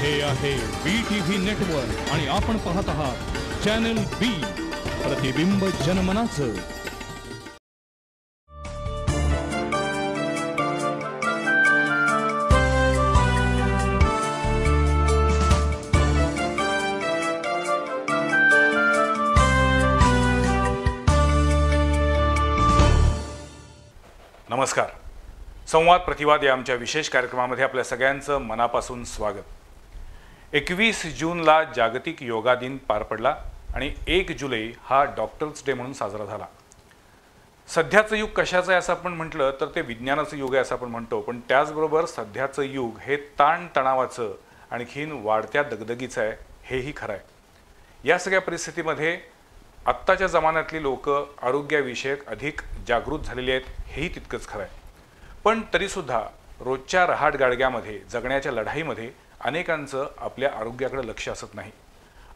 हे आहे BTV network आणि आपण पाहत आहात चॅनल B, प्रतिबिंब जनमनाचं. नमस्कार. संवाद प्रतिवाद या आमच्या विशेष कार्यक्रमामध्ये आपल्या सगळ्यांचं मनापासून स्वागत. 21 जूनला जागतिक योगा दिन पार पडला आणि 1 जुलै हा डॉक्टर्स डे म्हणून साजरा झाला. सध्याचं युग कशाचं आहे असं आपण म्हटलं तर ते विज्ञानाचं युग आहे असं आपण म्हणतो, पण त्याचबरोबर सध्याचं युग हे ताणतणावाचं आणखीन वाढत्या दगदगीचं आहे, हेही खरं आहे. या सगळ्या परिस्थितीमध्ये आत्ताच्या जमान्यातली लोक आरोग्याविषयक अधिक जागृत झालेली आहेत, हेही तितकंच खरं आहे. पण तरीसुद्धा रोजच्या रहाटगाडग्यामध्ये जगण्याच्या लढाईमध्ये अनेकांचं आपल्या आरोग्याकडे लक्ष असत नाही.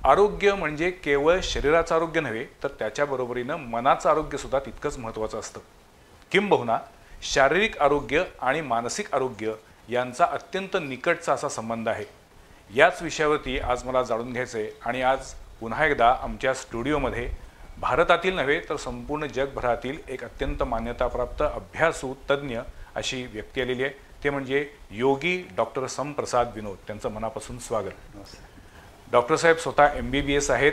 आरोग्य म्हणजे केवळ शरीराचं आरोग्य नव्हे तर त्याच्याबरोबरीनं मनाचं आरोग्यसुद्धा तितकंच महत्त्वाचं असतं. किंबहुना शारीरिक आरोग्य आणि मानसिक आरोग्य यांचा अत्यंत निकटचा असा संबंध आहे. याच विषयावरती आज मला जाणून घ्यायचं आहे आणि आज पुन्हा एकदा आमच्या स्टुडिओमध्ये भारतातील नव्हे तर संपूर्ण जगभरातील एक अत्यंत मान्यताप्राप्त अभ्यासू तज्ज्ञ अशी व्यक्ती आलेली आहे. ते म्हणजे योगी डॉक्टर समप्रसाद विनोद. त्यांचं मनापासून स्वागत. डॉक्टर साहेब स्वतः MBBS आहेत.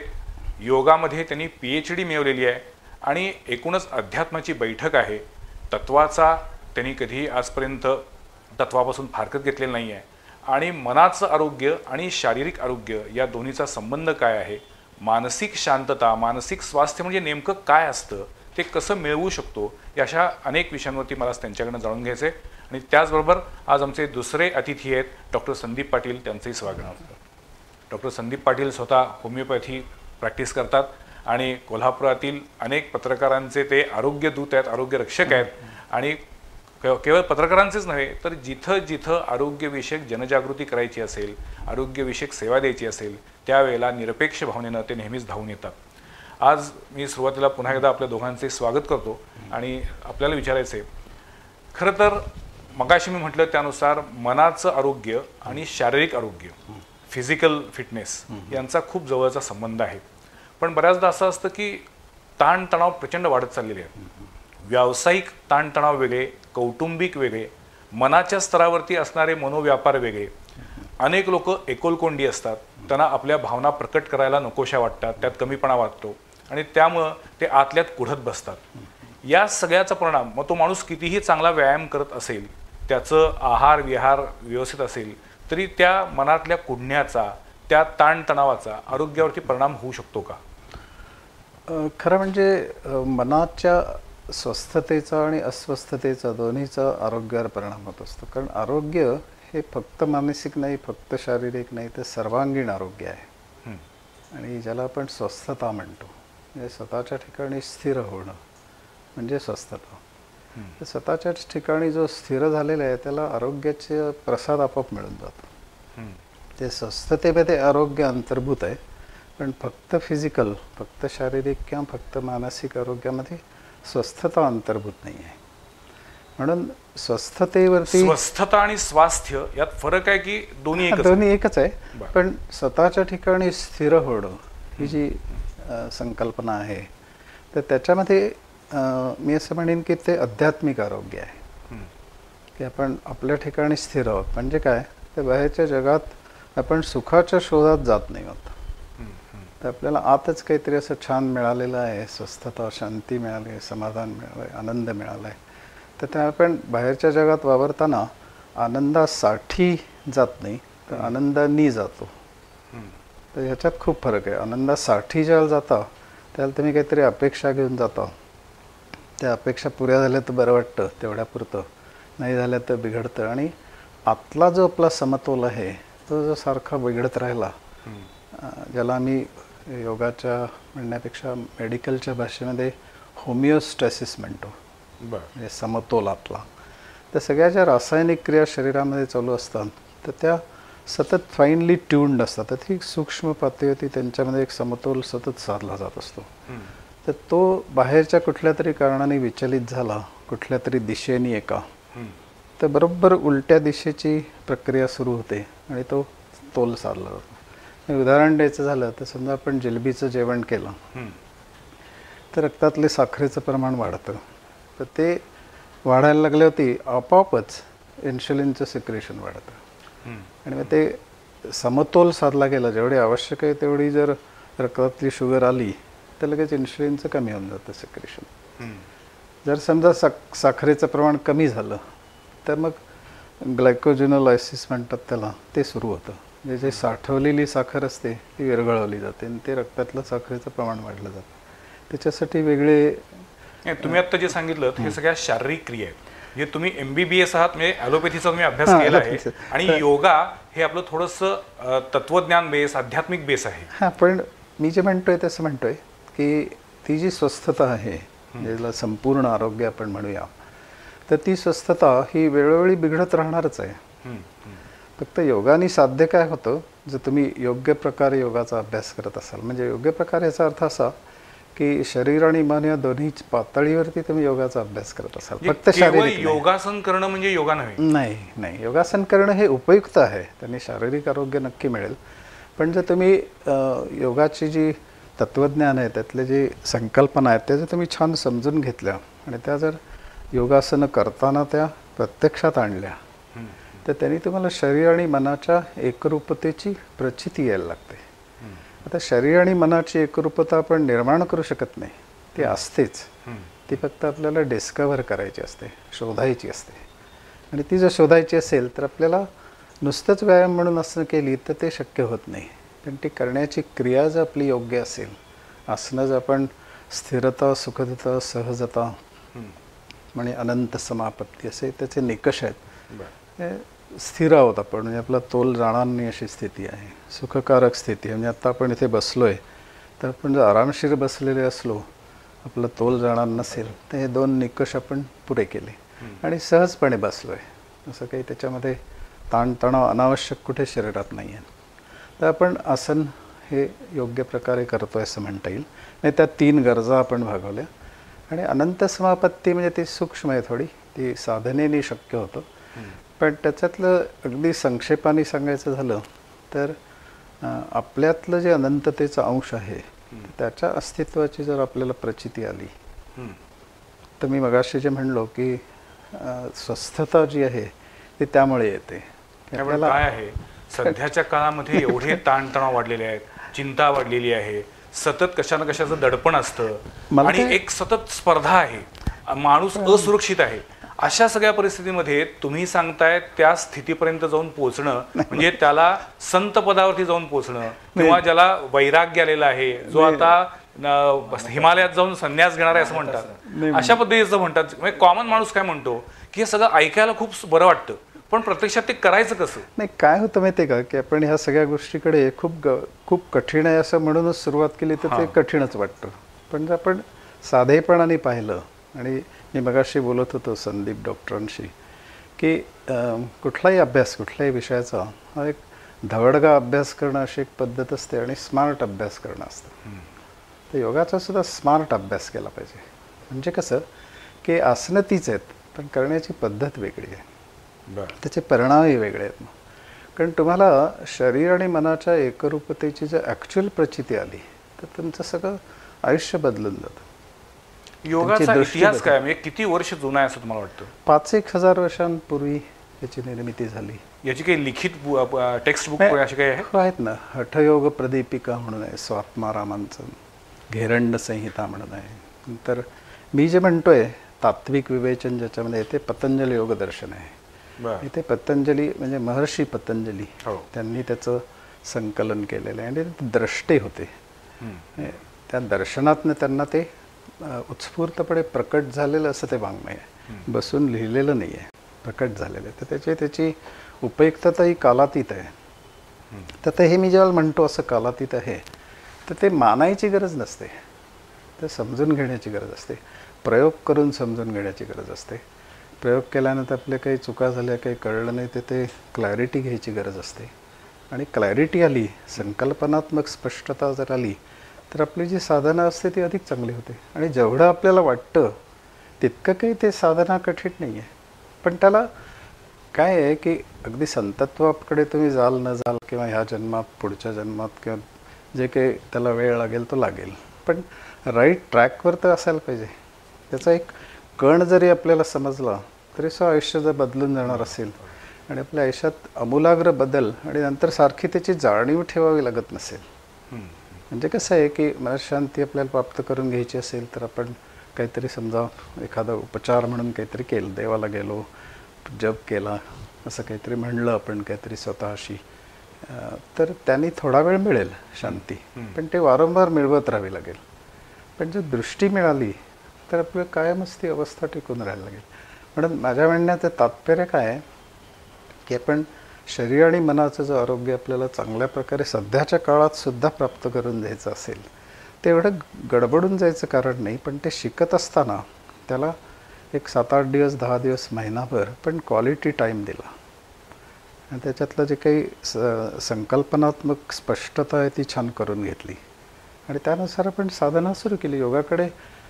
योगामध्ये त्यांनी PhD मिळवलेली आहे आणि एकूणच अध्यात्माची बैठक आहे. तत्वाचा त्यांनी कधीही आजपर्यंत तत्वापासून फारकत घेतलेलं नाही आहे. आणि मनाचं आरोग्य आणि शारीरिक आरोग्य या दोन्हीचा संबंध काय आहे, मानसिक शांतता, मानसिक स्वास्थ्य म्हणजे नेमकं काय असतं, ते कसं मिळवू शकतो, या अशा अनेक विषयांवरती मला त्यांच्याकडनं जाणून घ्यायचं आहे. आणि त्याचबरोबर आज आमचे दुसरे अतिथी आहेत डॉक्टर संदीप पाटील. त्यांचंही स्वागत. डॉक्टर संदीप पाटील स्वतः होमिओपॅथी प्रॅक्टिस करतात आणि कोल्हापुरातील अनेक पत्रकारांचे ते आरोग्य दूत आहेत, आरोग्य रक्षक आहेत. आणि केवळ पत्रकारांचेच नव्हे तर जिथं जिथं आरोग्यविषयक जनजागृती करायची असेल, आरोग्यविषयक सेवा द्यायची असेल, त्यावेळेला निरपेक्ष भावनेनं ते नेहमीच धावून येतात. आज मी सुरुवातीला पुन्हा एकदा आपल्या दोघांचे स्वागत करतो आणि आपल्याला विचारायचं आहे, खरं तर मगाशी मी म्हटलं त्यानुसार मनाचं आरोग्य आणि शारीरिक आरोग्य, फिजिकल फिटनेस यांचा खूप जवळचा संबंध आहे. पण बऱ्याचदा असं असतं की ताणतणाव प्रचंड वाढत चाललेले आहेत. व्यावसायिक ताणतणाव वेगळे, कौटुंबिक वेगळे, मनाच्या स्तरावरती असणारे मनोव्यापार वेगळे. अनेक लोक एकोलकोंडी असतात, त्यांना आपल्या भावना प्रकट करायला नकोशा वाटतात, त्यात कमीपणा वाटतो आणि त्यामुळं ते आतल्यात कुढत बसतात. या सगळ्याचा परिणाम मग तो माणूस कितीही चांगला व्यायाम करत असेल, त्याचं आहार विहार व्यवस्थित असेल तरी त्या मनातल्या कुढण्याचा, त्या ताणतणावाचा आरोग्यावरती परिणाम होऊ शकतो का? खरं म्हणजे मनाच्या स्वस्थतेचा आणि अस्वस्थतेचा दोन्हीचा आरोग्यावर परिणाम होत असतो. कारण आरोग्य हे फक्त मानसिक नाही, फक्त शारीरिक नाही, तर सर्वांगीण आरोग्य आहे. आणि ज्याला आपण स्वस्थता म्हणतो, म्हणजे स्वतःच्या ठिकाणी स्थिर होणं म्हणजे स्वस्थता. तर स्वतःच्या ठिकाणी जो स्थिर झालेला आहे त्याला आरोग्याचे प्रसाद आपोआप मिळून जातो. ते स्वस्थतेमध्ये आरोग्य अंतर्भूत आहे, पण फक्त फिजिकल, फक्त शारीरिक किंवा फक्त मानसिक आरोग्यामध्ये स्वस्थता अंतर्भूत नाही आहे. म्हणून स्वस्थतेवरती स्वस्थता आणि स्वास्थ्य यात फरक आहे की दोन्ही एकच आहे. पण स्वतःच्या ठिकाणी स्थिर होणं ही जी संकल्पना आहे, तर त्याच्यामध्ये मी असं म्हणेन की ते आध्यात्मिक आरोग्य आहे. की आपण आपल्या ठिकाणी स्थिर आहोत म्हणजे काय, तर बाहेरच्या जगात आपण सुखाच्या शोधात जात नाही आहोत. तर आपल्याला आतच काहीतरी असं छान मिळालेलं आहे, स्वस्थता, शांती मिळाली आहे, समाधान मिळालं आहे, आनंद मिळाला आहे. तर त्या आपण बाहेरच्या जगात वावरताना आनंदासाठी जात नाही तर आनंदानी जातो. तर ह्याच्यात खूप फरक आहे. आनंदासाठी ज्याला जाता त्याला तुम्ही काहीतरी अपेक्षा घेऊन जाता, त्या अपेक्षा पुऱ्या झाल्या तर बरं वाटतं, तेवढ्यापुरतं, नाही झाल्या तर बिघडतं. आणि आतला जो आपला समतोल आहे तो जो सारखा बिघडत राहिला, ज्याला आम्ही योगाच्या म्हणण्यापेक्षा मेडिकलच्या भाषेमध्ये होमिओस्टॅसिस म्हणतो, म्हणजे समतोल आपला. तर सगळ्या ज्या रासायनिक क्रिया शरीरामध्ये चालू असतात तर त्या सतत फाईनली ट्यून्ड असतात. तर ती सूक्ष्म पातळीवरती त्यांच्यामध्ये एक समतोल सतत साधला जात असतो. तर तो बाहेरच्या कुठल्या तरी कारणाने विचलित झाला, कुठल्या तरी दिशेने एका, तर बरोबर उलट्या दिशेची प्रक्रिया सुरू होते आणि तो तोल साधला जातो. उदाहरण द्यायचं झालं तर समजा आपण जिलबीचं जेवण केलं तर रक्तातले साखरेचं प्रमाण वाढतं. तर ते वाढायला लागल्यावरती आपोआपच इन्शुलिनचं सिक्रेशन वाढतं आणि मग ते समतोल साधला गेला, जेवढी आवश्यक आहे तेवढी जर रक्तातली शुगर आली तर लगेच इन्शुलिनचं कमी होऊन जातं सिक्रेशन. जर समजा साखरेचं प्रमाण कमी झालं तर मग ग्लायकोजिनोलायसिस म्हणतात त्याला, ते सुरू होतं. म्हणजे जे साठवलेली साखर असते ती विरघळवली जाते आणि ते रक्तातलं साखरेचं प्रमाण वाढलं जातं. त्याच्यासाठी वेगळे तुम्ही आता जे सांगितलं हे सगळ्या शारीरिक क्रिया आहेत. म्हणजे तुम्ही MBBS आहात, म्हणजे ॲलोपॅथीचा तुम्ही अभ्यास केला आहे आणि योगा हे आपलं थोडंसं तत्वज्ञान बेस, आध्यात्मिक बेस आहे. हां, पण मी जे म्हणतोय तसं म्हणतोय की ती जी स्वस्थता आहे, ज्याला संपूर्ण आरोग्य आपण म्हणूया, तर ती स्वस्थता ही वेळोवेळी बिघडत राहणारच आहे. फक्त योगाने साध्य काय होतं, जर तुम्ही योग्य प्रकारे योगाचा अभ्यास करत असाल, म्हणजे योग्य प्रकारे याचा अर्थ असा की शरीर आणि मन या दोन्ही पातळीवरती तुम्ही योगाचा अभ्यास करत असाल. फक्त शारीरिक योगासन करणं म्हणजे योगा नव्हे. नाही, योगासन करणं हे उपयुक्त आहे, त्यांनी शारीरिक आरोग्य नक्की मिळेल. पण जर तुम्ही योगाची जी तत्वज्ञान आहे, त्यातले जे संकल्पना आहेत, त्या जर तुम्ही छान समजून घेतल्या आणि त्या जर योगासनं करताना त्या प्रत्यक्षात आणल्या तर त्यांनी तुम्हाला शरीर आणि मनाच्या एकरूपतेची प्रचिती यायला लागते. आता शरीर आणि मनाची एकरूपता आपण निर्माण करू शकत नाही, ती असतेच. ती फक्त आपल्याला डिस्कवर करायची असते, शोधायची असते. आणि ती जर शोधायची असेल तर आपल्याला नुसतंच व्यायाम म्हणून असणं केली तर ते शक्य होत नाही. पण ती करण्याची क्रिया जर आपली योग्य असेल, आसनं जर आपण स्थिरता, सुखदता, सहजता म्हणजे अनंत समापत्ती असे त्याचे निकष आहेत. स्थिर आहोत आपण, म्हणजे आपला तोल जाणार नाही अशी स्थिती आहे, सुखकारक स्थिती आहे. म्हणजे आत्ता आपण इथे बसलो आहे तर आपण जर आरामशीर बसलेले असलो, आपलं तोल जाणार नसेल, तर हे दोन निकष आपण पुरे केले आणि सहजपणे बसलो आहे. असं काही त्याच्यामध्ये ताणतणाव अनावश्यक कुठे शरीरात नाही आहे. तर आपण आसन हे योग्य प्रकारे करतो आहे असं म्हणता येईल. नाही, त्या 3 गरजा आपण भागवल्या. आणि अनंत समापत्ती म्हणजे ती सूक्ष्म आहे थोडी, ती साधनेने शक्य होतं. पण त्याच्यातलं अगदी संक्षेपाने सांगायचं झालं तर आपल्यातलं जे अनंततेचा अंश आहे त्याच्या अस्तित्वाची जर आपल्याला प्रचिती आली तर मी मगाशी जे म्हणलो की स्वस्थता जी आहे ती त्यामुळे येते. आपल्याला काय आहे, सध्याच्या काळामध्ये एवढे ताणतणाव वाढलेले आहेत, चिंता वाढलेली आहे, सतत कशा ना कशाचं दडपण असतं आणि एक सतत स्पर्धा आहे, माणूस असुरक्षित आहे. अशा सगळ्या परिस्थितीमध्ये तुम्ही सांगताय त्या स्थितीपर्यंत जाऊन पोहोचणं म्हणजे त्याला संत पदावरती जाऊन पोहोचणं, किंवा ज्याला वैराग्य आलेला आहे, जो आता हिमालयात जाऊन संन्यास घेणार आहे असं म्हणतात, अशा पद्धतीचं म्हणतात. म्हणजे कॉमन माणूस काय म्हणतो की हे सगळं ऐकायला खूप बरं वाटतं, पण प्रत्यक्षात ते करायचं कसं? नाही, काय होतं माहिती आहे का, की आपण ह्या सगळ्या गोष्टीकडे खूप कठीण आहे असं म्हणूनच सुरुवात केली तर ते कठीणच वाटतं. पण जर आपण साधेपणाने पाहिलं, आणि मी मगाशी बोलत होतो संदीप डॉक्टरांशी की कुठलाही अभ्यास, कुठल्याही विषयाचा हा एक धवडगा अभ्यास करणं अशी एक पद्धत असते आणि स्मार्ट अभ्यास करणं असतं. तर योगाचा सुद्धा स्मार्ट अभ्यास केला पाहिजे. म्हणजे कसं की आसनं तीच आहेत पण करण्याची पद्धत वेगळी आहे, त्याचे परिणामही वेगळे आहेत. कारण तुम्हाला शरीर आणि मनाच्या एकरूपतेची जर ॲक्च्युअल प्रचिती आली तर तुमचं सगळं आयुष्य बदलून जातं. योगाचा इतिहास काय, म्हणजे किती वर्ष जुना आहे असं तुम्हाला वाटतं? 5,000-1,000 वर्षांपूर्वी याची निर्मिती झाली. याची काही लिखित टेक्स्ट बुक अशी काही आहे? आहेत ना, हठयोग प्रदीपिका म्हणून आहे स्वात्मारामांचं, घेरंड संहिता म्हणून आहे. नंतर मी जे म्हणतोय तात्विक विवेचन, ज्याच्यामध्ये ते पतंजली योग दर्शन आहे. इथे पतंजली म्हणजे महर्षी पतंजली त्यांनी त्याचं संकलन केलेलं आहे आणि ते द्रष्टे होते. त्या दर्शनातनं त्यांना ते उत्स्फूर्तपणे प्रकट झालेलं असं ते वाङ्मय आहे, बसून लिहिलेलं नाही आहे, प्रकट झालेलं आहे. तर त्याची उपयुक्तता ही कालातीत आहे. तर ते हे मी जेव्हा म्हणतो असं कालातीत आहे तर ते मानायची गरज नसते, ते समजून घेण्याची गरज असते, प्रयोग करून समजून घेण्याची गरज असते. प्रयोग केल्यानंतर आपल्या काही चुका झाल्या, काही कळलं नाही, ते क्लॅरिटी घ्यायची गरज असते. आणि क्लॅरिटी आली, संकल्पनात्मक स्पष्टता जर आली तर आपली जी साधना असते ती अधिक चांगली होते. आणि जेवढं आपल्याला वाटतं तितकं काही ते साधना कठीण नाही आहे, पण त्याला काय आहे की अगदी संतत्वाकडे तुम्ही जाल न जाल किंवा ह्या जन्मात पुढच्या जन्मात किंवा जे काही त्याला वेळ लागेल तो लागेल, पण राईट ट्रॅकवर तर असायला पाहिजे. त्याचा एक कण जरी आपल्याला समजला तरी आयुष्य जर बदलून जाणार असेल आणि आपल्या आयुष्यात आमूलाग्र बदल आणि नंतर सारखी त्याची जाणीव ठेवावी लागत नसेल, म्हणजे कसं आहे की मनशांती आपल्याला प्राप्त करून घ्यायची असेल तर आपण काहीतरी समजा एखादा उपचार म्हणून काहीतरी केलं, देवाला गेलो, जप केला, असं काहीतरी म्हणलं आपण काहीतरी स्वतःशी, तर त्यांनी थोडा वेळ मिळेल शांती, पण ते वारंवार मिळवत राहावी लागेल. पण जर दृष्टी मिळाली तर आपलं कायमच ती अवस्था टिकून राहायला लागेल. म्हणून माझ्या म्हणण्याचं तात्पर्य काय आहे की आपण शरीर आणि मनाचं जो आरोग्य आपल्याला चांगल्या प्रकारे सध्याच्या काळात सुद्धा प्राप्त करून द्यायचं असेल, ते एवढं गडबडून जायचं कारण नाही, पण ते शिकत असताना त्याला एक 7-8 दिवस, 10 दिवस, महिनाभर पण क्वालिटी टाईम दिला आणि त्याच्यातलं जे काही संकल्पनात्मक स्पष्टता आहे ती छान करून घेतली आणि त्यानुसार आपण साधना सुरू केली. योगाकडे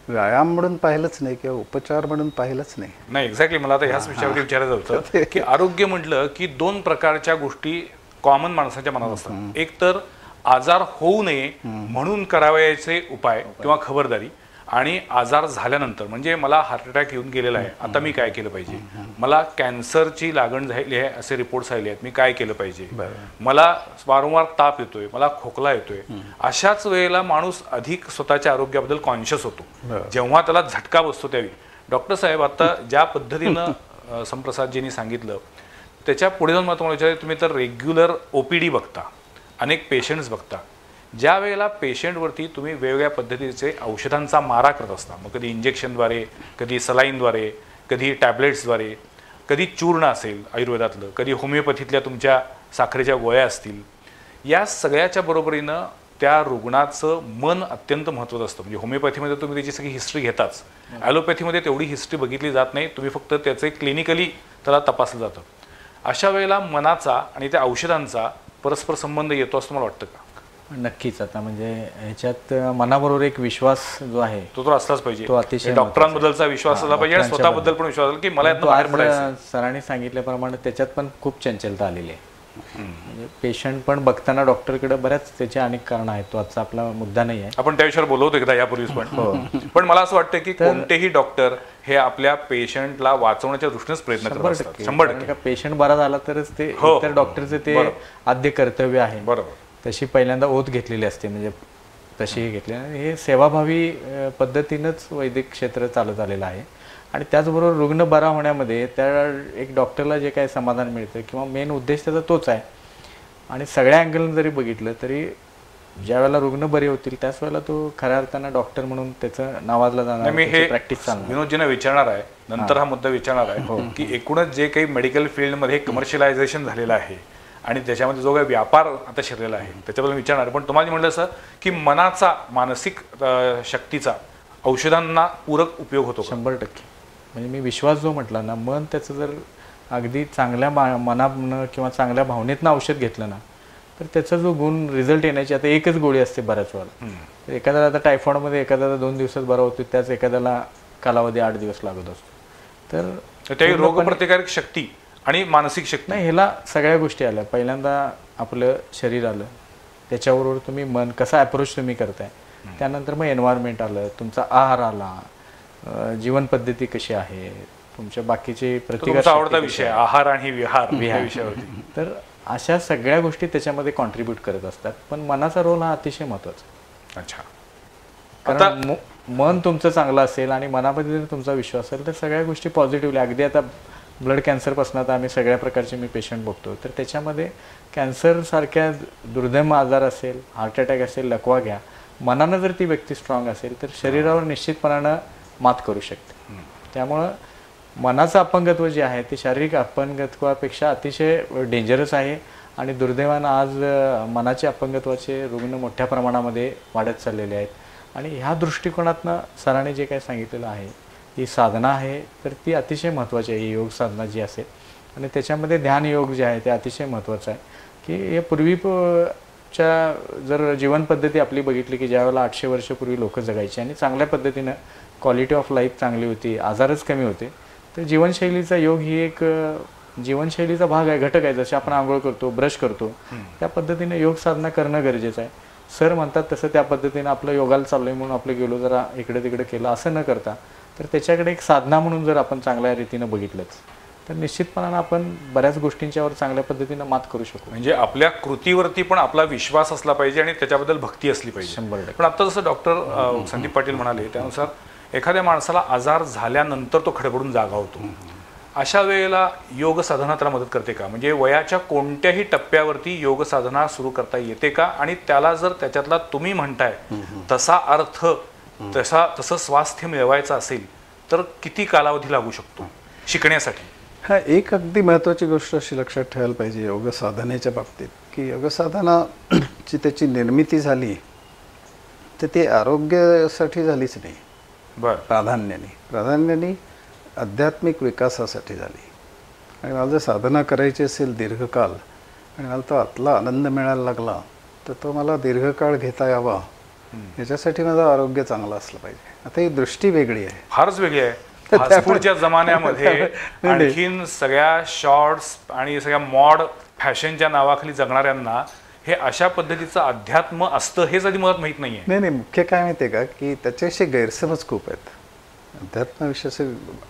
व्यायाम म्हणून पाहिलंच नाही किंवा उपचार म्हणून पाहिलंच नाही. नाही, एक्झॅक्टली मला आता ह्याच विषयावरती विचारायचं होतं की आरोग्य म्हटलं की 2 प्रकारच्या गोष्टी कॉमन माणसाच्या मनात असतात. एक तर आजार होऊ नये म्हणून करावयाचे उपाय किंवा खबरदारी, आणि आजार झाल्यानंतर म्हणजे मला हार्ट अटॅक येऊन गेलेला आहे, आता मी काय केलं पाहिजे, मला कॅन्सरची लागण झाली आहे असे रिपोर्ट्स आले आहेत, मी काय केलं पाहिजे, मला वारंवार ताप येतोय, मला खोकला येतोय. अशाच वेळेला माणूस अधिक स्वतःच्या आरोग्याबद्दल कॉन्शियस होतो जेव्हा त्याला झटका बसतो त्यावेळी. डॉक्टर साहेब, आता ज्या पद्धतीनं संप्रसादजींनी सांगितलं त्याच्या पुढे जाऊन मला तुम्हाला विचारायचं, तुम्ही तर रेग्युलर OPD बघता, अनेक पेशंट्स बघता, ज्या वेळेला पेशंटवरती तुम्ही वेगवेगळ्या पद्धतीचे औषधांचा मारा करत असता, मग कधी इंजेक्शनद्वारे, कधी सलाईनद्वारे, कधी टॅबलेट्सद्वारे, कधी चूर्ण असेल आयुर्वेदातलं, कधी होमिओपॅथीतल्या तुमच्या साखरेच्या गोळ्या असतील, या सगळ्याच्या बरोबरीनं त्या रुग्णाचं मन अत्यंत महत्त्वाचं असतं. म्हणजे होमिओपॅथीमध्ये तुम्ही त्याची सगळी हिस्ट्री घेताच, ॲलोपॅथीमध्ये तेवढी हिस्ट्री बघितली जात नाही, तुम्ही फक्त त्याचे क्लिनिकली त्याला तपासलं जातं. अशा वेळेला मनाचा आणि त्या औषधांचा परस्पर संबंध येतो असं मला वाटतं का? नक्कीच. आता म्हणजे ह्याच्यात मनाबरोबर एक विश्वास जो आहे तो तर असलाच पाहिजे. तो अतिशय डॉक्टरांबद्दलचा विश्वास असला पाहिजे आणि स्वतःबद्दल पण विश्वास की मला यातनं बाहेर पडायचं. सरांनी सांगितल्याप्रमाणे त्याच्यात पण खूप चंचलता आलेली आहे. म्हणजे पेशंट पण बघताना डॉक्टरकडे बऱ्याच त्याचे अनेक कारण आहेत, तो आजचा आपला मुद्दा नाही आहे. आपण त्या विषयावर बोलवतो एकदा यापूर्वीच पण मला असं वाटतं की कोणतेही डॉक्टर हे आपल्या पेशंटला वाचवण्याच्या दृष्टीनेच प्रयत्न करत असतात. 100% पेशंट बरा झाला तरच ते इतर डॉक्टरचे ते आद्य कर्तव्य आहे. बरोबर. तशी पहिल्यांदा ओथ घेतलेली असते, म्हणजे तशी घेतली. हे सेवाभावी पद्धतीनंच वैद्यक क्षेत्र चालत आलेलं आहे. आणि त्याचबरोबर रुग्ण बरा होण्यामध्ये त्या एक डॉक्टरला जे काही समाधान मिळतं किंवा मेन उद्देश त्याचा तोच आहे. आणि सगळ्या अँगलनं जरी बघितलं तरी ज्या वेळेला रुग्ण बरे होतील त्याच वेळेला तो खऱ्या अर्थानं डॉक्टर म्हणून त्याचं नावाजलं जाणार, मी हे प्रॅक्टिस चालणार. विनोदजींना विचारणार आहे, नंतर हा मुद्दा विचारणार आहे की एकूणच जे काही मेडिकल फील्डमध्ये कमर्शियलायझेशन झालेलं आहे आणि त्याच्यामध्ये जो काही व्यापार आता शिरलेला आहे त्याच्याबद्दल विचारणार. पण तुम्हाला म्हटलं असं की मनाचा, मानसिक शक्तीचा औषधांना पूरक उपयोग होतो. 100%. म्हणजे मी विश्वास जो म्हटला ना, मन त्याचं जर अगदी चांगल्या मनानं किंवा चांगल्या भावनेतनं औषध घेतलं ना तर त्याचा जो गुण रिझल्ट येण्याची आता एकच गोळी असते बऱ्याच वेळा. एखाद्याला आता टायफॉइडमध्ये एखाद्याला 2 दिवसात बरा होतो, त्याच एखाद्याला कालावधी 8 दिवस लागत असतो. तर त्याही रोगप्रतिकारक शक्ती आणि मानसिक शक्ती नाही, ह्याला सगळ्या गोष्टी आल्या. पहिल्यांदा आपलं शरीर आलं, त्याच्याबरोबर तुम्ही मन कसा अप्रोच तुम्ही करताय, त्यानंतर मग एन्व्हायरमेंट आलं, तुमचा आहार आला, जीवन पद्धती कशी आहे, तुमच्या बाकीचे प्रतिकार आवडता विषय आहार आणि विहार विषयावरती. तर अशा सगळ्या गोष्टी त्याच्यामध्ये कॉन्ट्रीब्यूट करत असतात. पण मनाचा रोल हा अतिशय महत्वाचा. अच्छा. कारण मन तुमचं चांगलं असेल आणि मनामध्ये जर तुमचा विश्वास असेल तर सगळ्या गोष्टी पॉझिटिव्हली, अगदी आता ब्लड कॅन्सरपासून आता आम्ही सगळ्या प्रकारचे मी पेशंट बघतो, तर त्याच्यामध्ये कॅन्सरसारख्या दुर्दैव आजार असेल, हार्ट अटॅक असेल, लकवा घ्या, मनानं जर ती व्यक्ती स्ट्रॉंग असेल तर शरीरावर निश्चितपणानं मात करू शकते. त्यामुळं मनाचं अपंगत्व जे आहे ते शारीरिक अपंगत्वापेक्षा अतिशय डेंजरस आहे. आणि दुर्दैवानं आज मनाच्या अपंगत्वाचे रुग्ण मोठ्या प्रमाणामध्ये वाढत चाललेले आहेत. आणि ह्या दृष्टिकोनातनं सरांनी जे काही सांगितलेलं आहे, ही साधना आहे तर ती अतिशय महत्त्वाची आहे, ही योग साधना जी असेल. आणि त्याच्यामध्ये ध्यान योग जे आहे ते अतिशय महत्त्वाचं आहे. की हे पूर्वीच्या जर जीवनपद्धती आपली बघितली की ज्यावेळेला 800 वर्षापूर्वी लोक जगायची आणि चांगल्या पद्धतीनं क्वालिटी ऑफ लाईफ चांगली होती, आजारच कमी होते, तर जीवनशैलीचा योग ही एक जीवनशैलीचा भाग आहे, घटक आहे. जसे आपण आंघोळ करतो, ब्रश करतो, त्या पद्धतीने योग साधना करणं गरजेचं आहे. सर म्हणतात तसं त्या पद्धतीने आपलं योगाला चाललंय म्हणून आपलं गेलो जरा इकडे तिकडे केलं असं न करता, तर त्याच्याकडे एक साधना म्हणून जर आपण चांगल्या रीतीनं बघितलंच तर निश्चितपणानं आपण बऱ्याच गोष्टींच्यावर चांगल्या पद्धतीनं मात करू शकू. म्हणजे आपल्या कृतीवरती पण आपला विश्वास असला पाहिजे आणि त्याच्याबद्दल भक्ती असली पाहिजे. 100%. पण आता जसं डॉक्टर संदीप पाटील म्हणाले त्यानुसार एखाद्या माणसाला आजार झाल्यानंतर तो खडबडून जागा होतो. अशा वेळेला योग साधना त्याला मदत करते का? म्हणजे वयाच्या कोणत्याही टप्प्यावरती योग साधना सुरू करता येते का? आणि त्याला जर त्याच्यातला तुम्ही म्हणताय तसा अर्थ तसं स्वास्थ्य मिळवायचं असेल तर किती कालावधी लागू शकतो शिकण्यासाठी? हा, एक अगदी महत्त्वाची गोष्ट अशी लक्षात ठेवायला पाहिजे योग साधनेच्या बाबतीत, की योग साधनाची त्याची निर्मिती झाली तर ती आरोग्यासाठी झालीच नाही. बरं. प्राधान्याने आध्यात्मिक विकासासाठी झाली. आणि मला जर साधना करायची असेल दीर्घकाल आणि मला तो आतला आनंद मिळायला लागला तर तो मला दीर्घकाळ घेता यावा, याच्यासाठी माझं आरोग्य चांगलं असलं पाहिजे. आता ही दृष्टी वेगळी आहे, फारच वेगळी आहे. फास्टफूडच्या जमान्यामध्ये आणखीन सगळ्या शॉर्ट्स आणि सगळ्या मॉड फॅशनच्या नावाखाली जगणाऱ्यांना हे अशा पद्धतीचं अध्यात्म असतं हेच आधी मुळात माहीत नाहीये. नाही, मुख्य काय माहिती आहे का, की त्याच्याविषयी गैरसमज खूप आहेत. अध्यात्माविषयी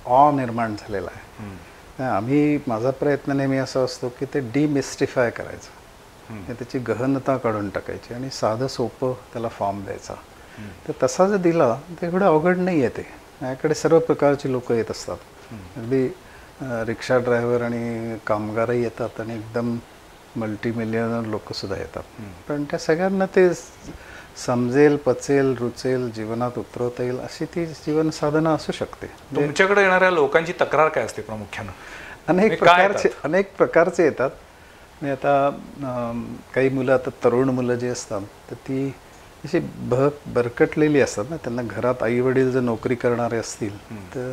ऑ निर्माण झालेला आहे. माझा प्रयत्न नेहमी असा असतो की ते डिमिस्टिफाय करायचं, त्याची गहनता काढून टाकायची आणि साधं सोपं त्याला फॉर्म द्यायचा. तर तसा जर दिला तर एवढं अवघड नाही आहे. ते माझ्याकडे सर्व प्रकारची लोक येत असतात. अगदी रिक्षा ड्रायव्हर आणि कामगारही येतात आणि एकदम मल्टीमिलियनर लोकसुद्धा येतात. पण त्या सगळ्यांना ते समजेल, पचेल, रुचेल, जीवनात उतरवता येईल अशी ती जीवन साधना असू शकते. तुमच्याकडे येणाऱ्या लोकांची तक्रार काय असते प्रामुख्यानं? अनेक प्रकारचे येतात. आणि आता काही मुलं, आता तरुण मुलं जी असतात तर ती अशी बरकटलेली असतात ना. त्यांना घरात आई वडील जर नोकरी करणारे असतील तर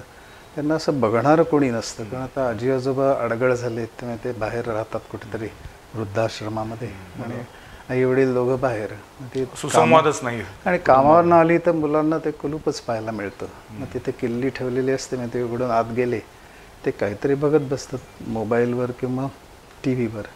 त्यांना असं बघणारं कोणी नसतं. कारण आता आजी आजोबा अडगळ झाले त्यामुळे ते बाहेर राहतात कुठेतरी वृद्धाश्रमामध्ये आणि आई वडील दोघं बाहेर. सुसंवादच नाही. आणि कामावर आली तर मुलांना ते कुलूपच पाहायला मिळतं. मग तिथे किल्ली ठेवलेली असते, मग ते उघडून आत गेले ते काहीतरी बघत बसतात मोबाईलवर किंवा टी व्हीवर.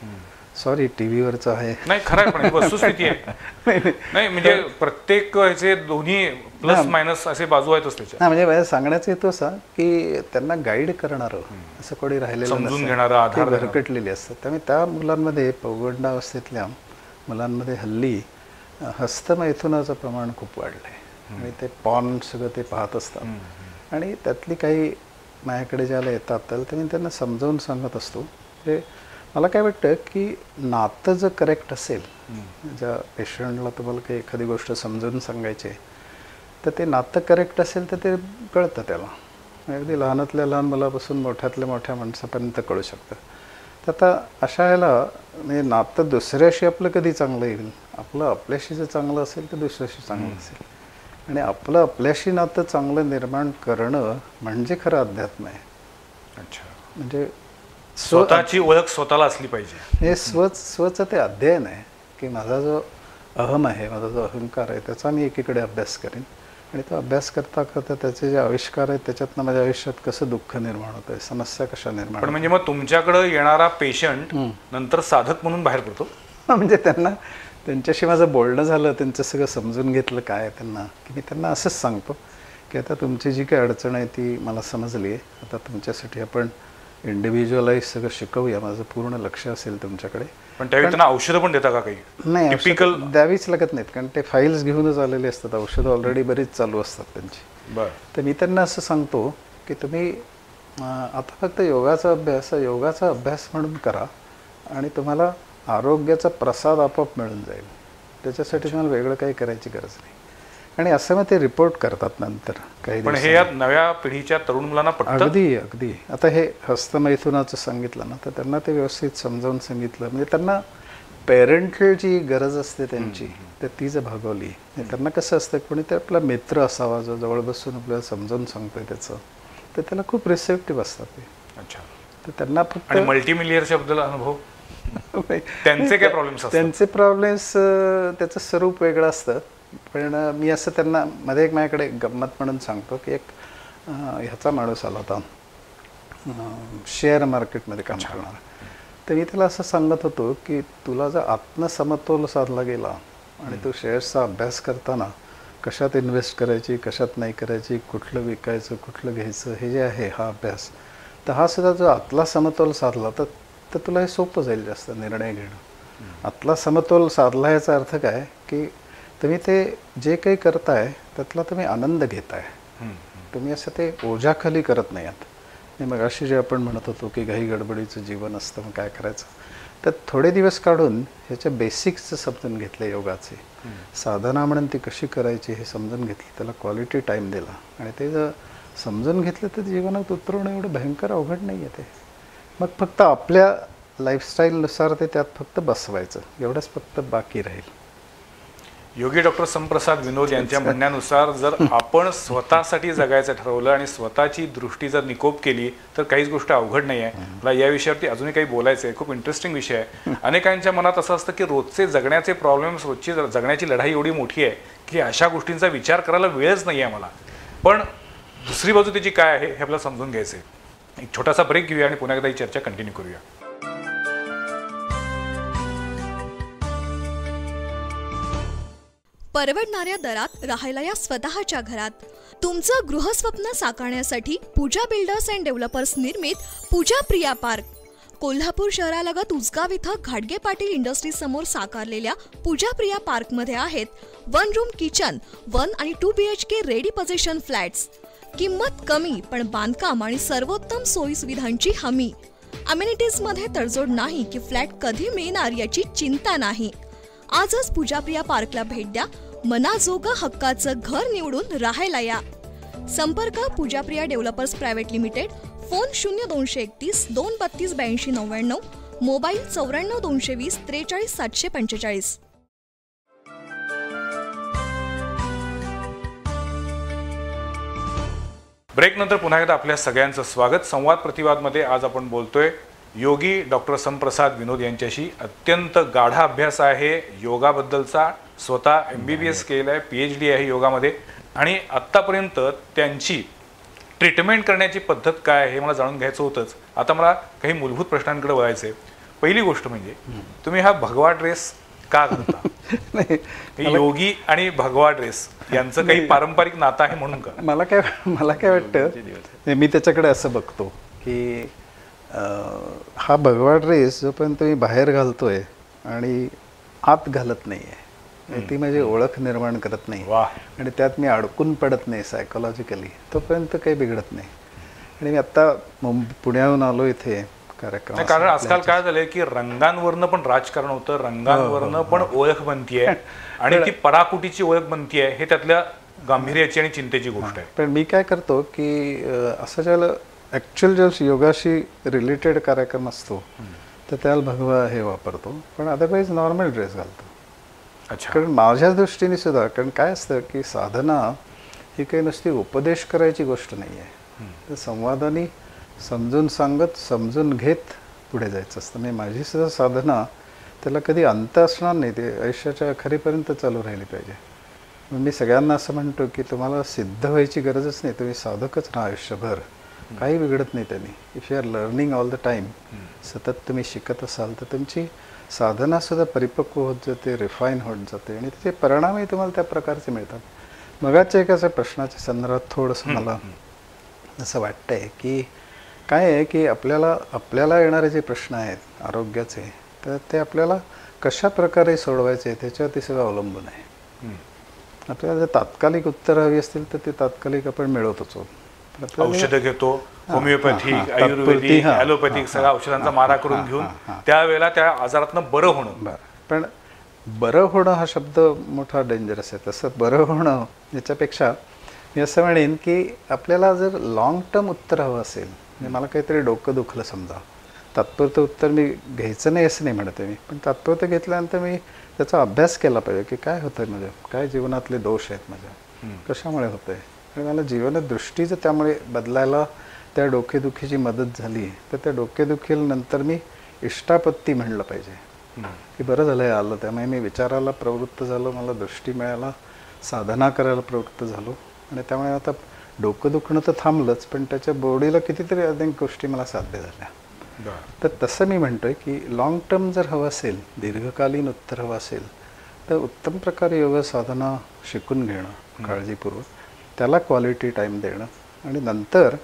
सॉरी, टी व्हीवरचं आहे नाही, खरं पण वस्तुस्थिती आहे. नाही म्हणजे प्रत्येक ह्याचे दोन्ही प्लस मायनस असे बाजू आहेतच त्याच्या. हा, म्हणजे माझ्या सांगण्याचं येतो असा की त्यांना गाईड करणारं असं कोणी राहिलेलं समजून नसतं. घेणारं, आधार भरकटलेली असतात. त्यामुळे त्या मुलांमध्ये, पौगंडावस्थेतल्या मुलांमध्ये हल्ली हस्तमैथुनाचं प्रमाण खूप वाढलं आहे. आणि ते पॉर्न सगळं ते पाहत असतात. आणि त्यातली काही माझ्याकडे ज्याला येतात त्याला मी त्यांना समजावून सांगत असतो. म्हणजे मला काय वाटतं की नातं जर करेक्ट असेल, ज्या पेशंटला तुम्हाला काही एखादी गोष्ट समजावून सांगायची आहे तर ते नातं करेक्ट असेल तर ते कळतं त्याला. अगदी लहानातल्या लहान मुलापासून मोठ्यातल्या मोठ्या माणसापर्यंत कळू शकतं. तर आता अशा ह्याला म्हणजे नातं दुसऱ्याशी आपलं कधी चांगलं येईल? आपलं आपल्याशी जर चांगलं असेल तर दुसऱ्याशी चांगलं असेल. आणि आपलं आपल्याशी नातं चांगलं निर्माण करणं म्हणजे खरं अध्यात्म आहे. अच्छा, म्हणजे स्वतःची ओळख स्वतःला असली पाहिजे. हे स्वचं ते अध्ययन आहे की माझा जो अहम आहे, माझा जो अहंकार आहे त्याचा मी एकीकडे अभ्यास करेन. आणि तो अभ्यास करता करता त्याचे जे आविष्कार आहेत त्याच्यातनं माझ्या आयुष्यात कसं दुःख निर्माण होतं आहे, समस्या कशा निर्माण. पण म्हणजे मग तुमच्याकडे येणारा पेशंट नंतर साधक म्हणून बाहेर पडतो? म्हणजे त्यांच्याशी माझं बोलणं झालं, त्यांचं सगळं समजून घेतलं काय त्यांना, की मी त्यांना असंच सांगतो की आता तुमची जी काही अडचण आहे ती मला समजली आहे. आता तुमच्यासाठी आपण इंडिव्हिज्युअलाइज सगळं शिकवूया, माझं पूर्ण लक्ष असेल तुमच्याकडे. पण त्यावेळी त्यांना औषधं पण देता का काही? नाही, टिपिकल द्यावीच लागत नाहीत कारण ते फाईल्स घेऊनच आलेले असतात. औषधं ऑलरेडी बरीच चालू असतात त्यांची. बरं. तर मी त्यांना असं सांगतो की तुम्ही आता फक्त योगाचा अभ्यास म्हणून करा आणि तुम्हाला आरोग्याचा प्रसाद आपोआप मिळून जाईल. त्याच्यासाठी तुम्हाला वेगळं काही करायची गरज नाही. आणि असं मग ते रिपोर्ट करतात नंतर काही. पण हे या नव्या पिढीच्या तरुण मुलांना पटतं? अगदी. आता हे हस्तमैथुनाचं सांगितलं ना तर त्यांना ते व्यवस्थित समजावून सांगितलं. म्हणजे त्यांना पेरेंटल जी गरज असते त्यांची तर ती जर भागवली. त्यांना कसं असतं कोणी ते आपला मित्र असावा जो जवळ बसून आपल्याला समजावून सांगतोय त्याचं, तर त्याला खूप रिसेप्टिव्ह असतात ते. अच्छा. तर त्यांना फक्त मल्टीमिलियरच्या बद्दल अनुभव त्यांचे काय प्रॉब्लेम्स? त्यांचे प्रॉब्लेम्स त्याचं स्वरूप वेगळं असतं. पण मी असं त्यांना मध्ये एक माझ्याकडे गंमत म्हणून सांगतो की एक ह्याचा माणूस आला होता शेअर मार्केटमध्ये काम करणारा. तर मी त्याला असं सांगत होतो की तुला जर आत्मसमतोल साधला गेला आणि तू शेअर्सचा अभ्यास करताना कशात इन्व्हेस्ट करायची, कशात नाही करायची, कुठलं विकायचं, कुठलं घ्यायचं, हे जे आहे हा अभ्यास, तर हा सुद्धा जो आतला समतोल साधला तर तुला हे सोपं जाईल जास्त निर्णय घेणं. आतला समतोल साधला याचा अर्थ काय की तुम्ही ते जे काही करताय त्यातला तुम्ही आनंद घेताय, तुम्ही असं ते ओझ्याखाली करत नाही आहात. आणि मग अशी जे आपण म्हणत होतो की घाई गडबडीचं जीवन असतं, मग काय करायचं, तर थोडे दिवस काढून ह्याच्या बेसिक्स समजून घेतले योगाचे, साधना म्हणून ती कशी करायची हे समजून घेतलं, त्याला क्वालिटी टाईम दिला आणि ते जर समजून घेतलं तर जीवनात उतरवणं एवढं भयंकर अवघड नाही आहे ते. मग फक्त आपल्या लाईफस्टाईलनुसार ते त्यात फक्त बसवायचं, एवढंच फक्त बाकी राहील. योगी डॉक्टर समप्रसाद विनोद यांच्या म्हणण्यानुसार जर आपण स्वतःसाठी जगायचं ठरवलं आणि स्वतःची दृष्टी जर निकोप केली तर काहीच गोष्ट अवघड नाही आहे. मला या विषयावरती अजूनही काही बोलायचं आहे, खूप इंटरेस्टिंग विषय आहे. अनेकांच्या मनात असं असतं की रोजचे जगण्याचे प्रॉब्लेम्स, रोजची जगण्याची लढाई एवढी मोठी आहे की अशा गोष्टींचा विचार करायला वेळच नाही आहे मला. पण दुसरी बाजू त्याची काय आहे हे आपल्याला समजून घ्यायचं आहे. एक छोटासा ब्रेक घेऊया आणि पुन्हा एकदा ही चर्चा कंटिन्यू करूया. परवडणाऱ्या दरात राहायला या स्वतःच्या घरात. तुमचं गृहस्वप्न साकारण्यासाठी पूजा बिल्डर्स अँड डेव्हलपर्स निर्मित पूजा प्रिया पार्क. कोल्हापूर शहरालगत उजगाव इथं घाटगे पाटील इंडस्ट्रीज समोर साकारलेल्या पूजा प्रिया पार्कमध्ये आहेत 1 रूम किचन, 1 आणि 2 BHK रेडी पोझिशन फ्लॅट्स. किंमत कमी पण बांधकाम आणि सर्वोत्तम सोयी सुविधांची हमी. अमेनिटीजमध्ये तडजोड नाही की फ्लॅट कधी मिळणार याची चिंता नाही. आजच पूजाप्रिया पार्कला भेट द्या. मनाजोगं हक्काचं घर निवडून राहायला या. संपर्क Pujapriya developers private limited. Phone 0231 232 8299, mobile 94 220 43 745. Break नंतर पुन्हा एकदा आपल्या सगळ्यांचं स्वागत. संवाद प्रतिवादमध्ये आज आपण बोलतोय योगी डॉक्टर समप्रसाद विनोद यांच्याशी. अत्यंत गाढा अभ्यास आहे योगाबद्दलचा. स्वतः MBBS केलं आहे, PhD आहे योगामध्ये आणि आत्तापर्यंत त्यांची ट्रीटमेंट करण्याची पद्धत काय आहे हे मला जाणून घ्यायचं होतंच. आता मला काही मूलभूत प्रश्नांकडे वळायचं आहे. पहिली गोष्ट म्हणजे तुम्ही हा भगवा ड्रेस का घालता? योगी आणि भगवा ड्रेस यांचं काही पारंपरिक नातं आहे म्हणून का? मला काय वाटतं, मी त्याच्याकडे असं बघतो की हा भगवा ड्रेस जोपर्यंत मी बाहेर घालतोय आणि आत घालत नाही आहे, ती माझी ओळख निर्माण करत नाही आणि त्यात मी अडकून पडत नाही सायकोलॉजिकली, तोपर्यंत काही बिघडत नाही. आणि मी आत्ता पुण्याहून आलो इथे कार्यक्रम. कारण आजकाल काय झालंय की रंगांवरनं पण राजकारण होतं, रंगांवरनं पण ओळख बनतीये आणि ती पराकुटीची ओळख बनतीये. हे त्यातल्या गांभीर्याची आणि चिंतेची गोष्ट आहे. पण मी काय करतो की असं ज्याला ॲक्च्युअल ज्या योगाशी रिलेटेड कार्यक्रम असतो तर त्याला भगवा हे वापरतो, पण अदरवाईज नॉर्मल ड्रेस घालतो. अच्छा. कारण माझ्या दृष्टीने सुद्धा, कारण काय असतं की साधना ही काही नुसती उपदेश करायची गोष्ट नाही आहे, तर संवादाने समजून सांगत समजून घेत पुढे जायचं असतं. म्हणजे माझी सुद्धा साधना त्याला कधी अंत असणार नाही, ते आयुष्याच्या अखेरीपर्यंत चालू राहिली पाहिजे. मग मी सगळ्यांना असं म्हणतो की तुम्हाला सिद्ध व्हायची गरजच नाही, तुम्ही साधकच राहा आयुष्यभर, काही बिघडत नाही त्यांनी. If you are learning all the time, सतत तुम्ही शिकत असाल तर तुमची साधनासुद्धा परिपक्व होत जाते, रिफाईन होत जाते आणि त्याचे परिणामही तुम्हाला त्या प्रकारचे मिळतात. मगाच्या एक असं प्रश्नाच्या संदर्भात थोडंसं मला असं वाटतंय की काय आहे की आपल्याला येणारे जे प्रश्न आहेत आरोग्याचे, तर ते आपल्याला कशा प्रकारे सोडवायचे त्याच्यावरती सगळं अवलंबून आहे. आपल्याला जर तात्कालिक उत्तर हवी असतील तर ते तात्कालिक आपण मिळवतोच आहोत. औषधं घेतो, होमिओपॅथिक, आयुर्वेदिक, ॲलोपॅथिक सगळ्या औषधांचा मारा करून घेऊन त्यावेळेला त्या आजारातनं बरं होणं. पण बरं होणं हा शब्द मोठा डेंजरस आहे. तसं बरं होणं याच्यापेक्षा मी असं म्हणेन की आपल्याला जर लॉंग टर्म उत्तर हवं असेल, म्हणजे मला काहीतरी डोकं दुखलं समजा, तात्पुरतं उत्तर मी घ्यायचं नाही असं नाही म्हणते मी, पण तात्पुरतं घेतल्यानंतर मी त्याचा अभ्यास केला पाहिजे की काय होतं आहे माझ्या, काय जीवनातले दोष आहेत माझ्या, कशामुळे होतं आहे. आणि मला जीवनदृष्टी जर त्यामुळे बदलायला त्या डोकेदुखीची मदत झाली तर त्या डोकेदुखीनंतर मी इष्टापत्ती म्हणलं पाहिजे की बरं झालं आहे आलं, त्यामुळे मी विचाराला प्रवृत्त झालो, मला दृष्टी मिळायला, साधना करायला प्रवृत्त झालो आणि त्यामुळे आता डोकं दुखणं तर थांबलंच, पण त्याच्या बॉडीला कितीतरी अनेक गोष्टी मला साध्य झाल्या. तर तसं मी म्हणतोय की लॉंग टर्म जर हवं असेल, दीर्घकालीन उत्तर हवं असेल, तर उत्तम प्रकारे योग साधना शिकून घेणं काळजीपूर्वक, त्याला क्वालिटी टाईम देणं, आणि नंतर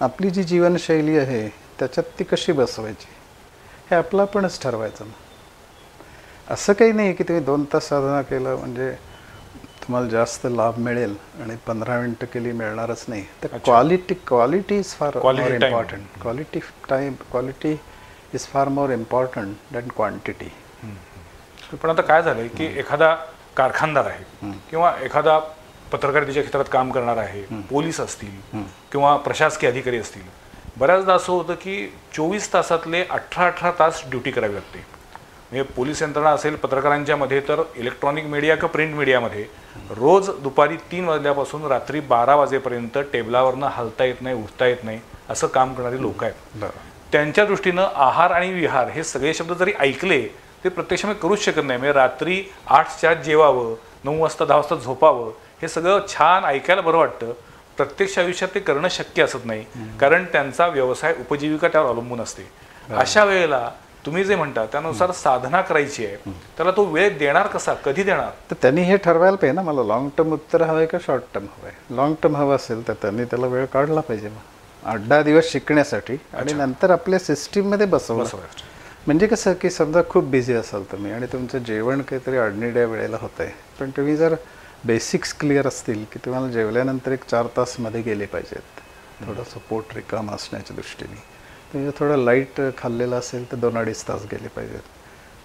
आपली जी जीवनशैली आहे त्याच्यात ती कशी बसवायची हे आपलं आपणच ठरवायचं. असं काही नाही की तुम्ही 2 तास साधना केलं म्हणजे तुम्हाला जास्त लाभ मिळेल आणि 15 मिनटं केली मिळणारच नाही. तर quality is far more important. Quality is far more important than quantity. पण आता काय झालंय की एखादा कारखानदार आहे किंवा एखादा पत्रकारितेच्या क्षेत्रात काम करणार आहे, पोलीस असतील किंवा प्रशासकीय अधिकारी असतील, बऱ्याचदा असं होतं की 24 तासातले 18 तास ड्युटी करावी लागते. म्हणजे पोलीस यंत्रणा असेल, पत्रकारांच्या मध्ये तर इलेक्ट्रॉनिक मीडिया किंवा प्रिंट मीडियामध्ये रोज दुपारी 3 वाजल्यापासून रात्री 12 वाजेपर्यंत टेबलावरनं हलता येत नाही, उठता येत नाही असं काम करणारी लोक आहेत. त्यांच्या दृष्टीनं आहार आणि विहार हे सगळे शब्द जरी ऐकले ते प्रत्यक्षात करूच शकत नाही. म्हणजे रात्री 8च्या आत जेवावं, 9 वाजता 10 वाजता झोपावं, हे सगळं छान ऐकायला बरं वाटतं. प्रत्यक्ष आयुष्यात ते करणं शक्य असत नाही, कारण त्यांचा व्यवसाय, उपजीविका त्यावर अवलंबून असते. अशा वेळेला तुम्ही जे म्हणता त्यानुसार साधना करायची आहे, त्याला तो वेळ देणार कसा, कधी देणार? तर त्यांनी हे ठरवायला पाहिजे ना, मला लॉंग टर्म उत्तर हवं आहे का शॉर्ट टर्म हवं आहे. लॉंग टर्म हवं असेल तर त्यांनी त्याला वेळ काढला पाहिजे, मग 8-10 दिवस शिकण्यासाठी, आणि नंतर आपल्या सिस्टीममध्ये बसवलं. म्हणजे कसं की समजा खूप बिझी असाल तुम्ही आणि तुमचं जेवण काहीतरी अडनिड्या वेळेला होतं आहे, पण तुम्ही जर बेसिक्स क्लिअर असतील की तुम्हाला जेवल्यानंतर 4 तास मध्ये गेले पाहिजेत, थोडंसं पोट रिकाम असण्याच्या दृष्टीने, तुम्ही थोडं लाईट खाल्लेलं असेल तर 2-2.5 तास गेले पाहिजेत.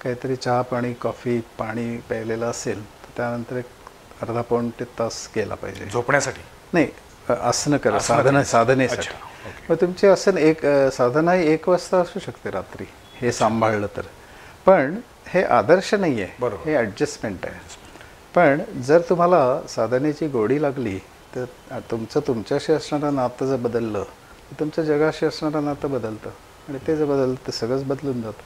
काहीतरी चहा पाणी, कॉफी, पाणी प्यायलेलं असेल तर त्यानंतर 1/2-पाऊण तास गेला पाहिजे झोपण्यासाठी. नाही, आसनं करा, साधनेसाठी. मग तुमची साधना 1 वाजता असू शकते रात्री, हे सांभाळलं तर. पण हे आदर्श नाही आहे, हे ॲडजस्टमेंट आहे. पण जर तुम्हाला साधनेची गोडी लागली तर तुमच्याशी असणारं नातं जर बदललं तर तुमचं जगाशी असणारं नातं बदलतं, आणि ते जर बदललं तर सगळंच बदलून जातं.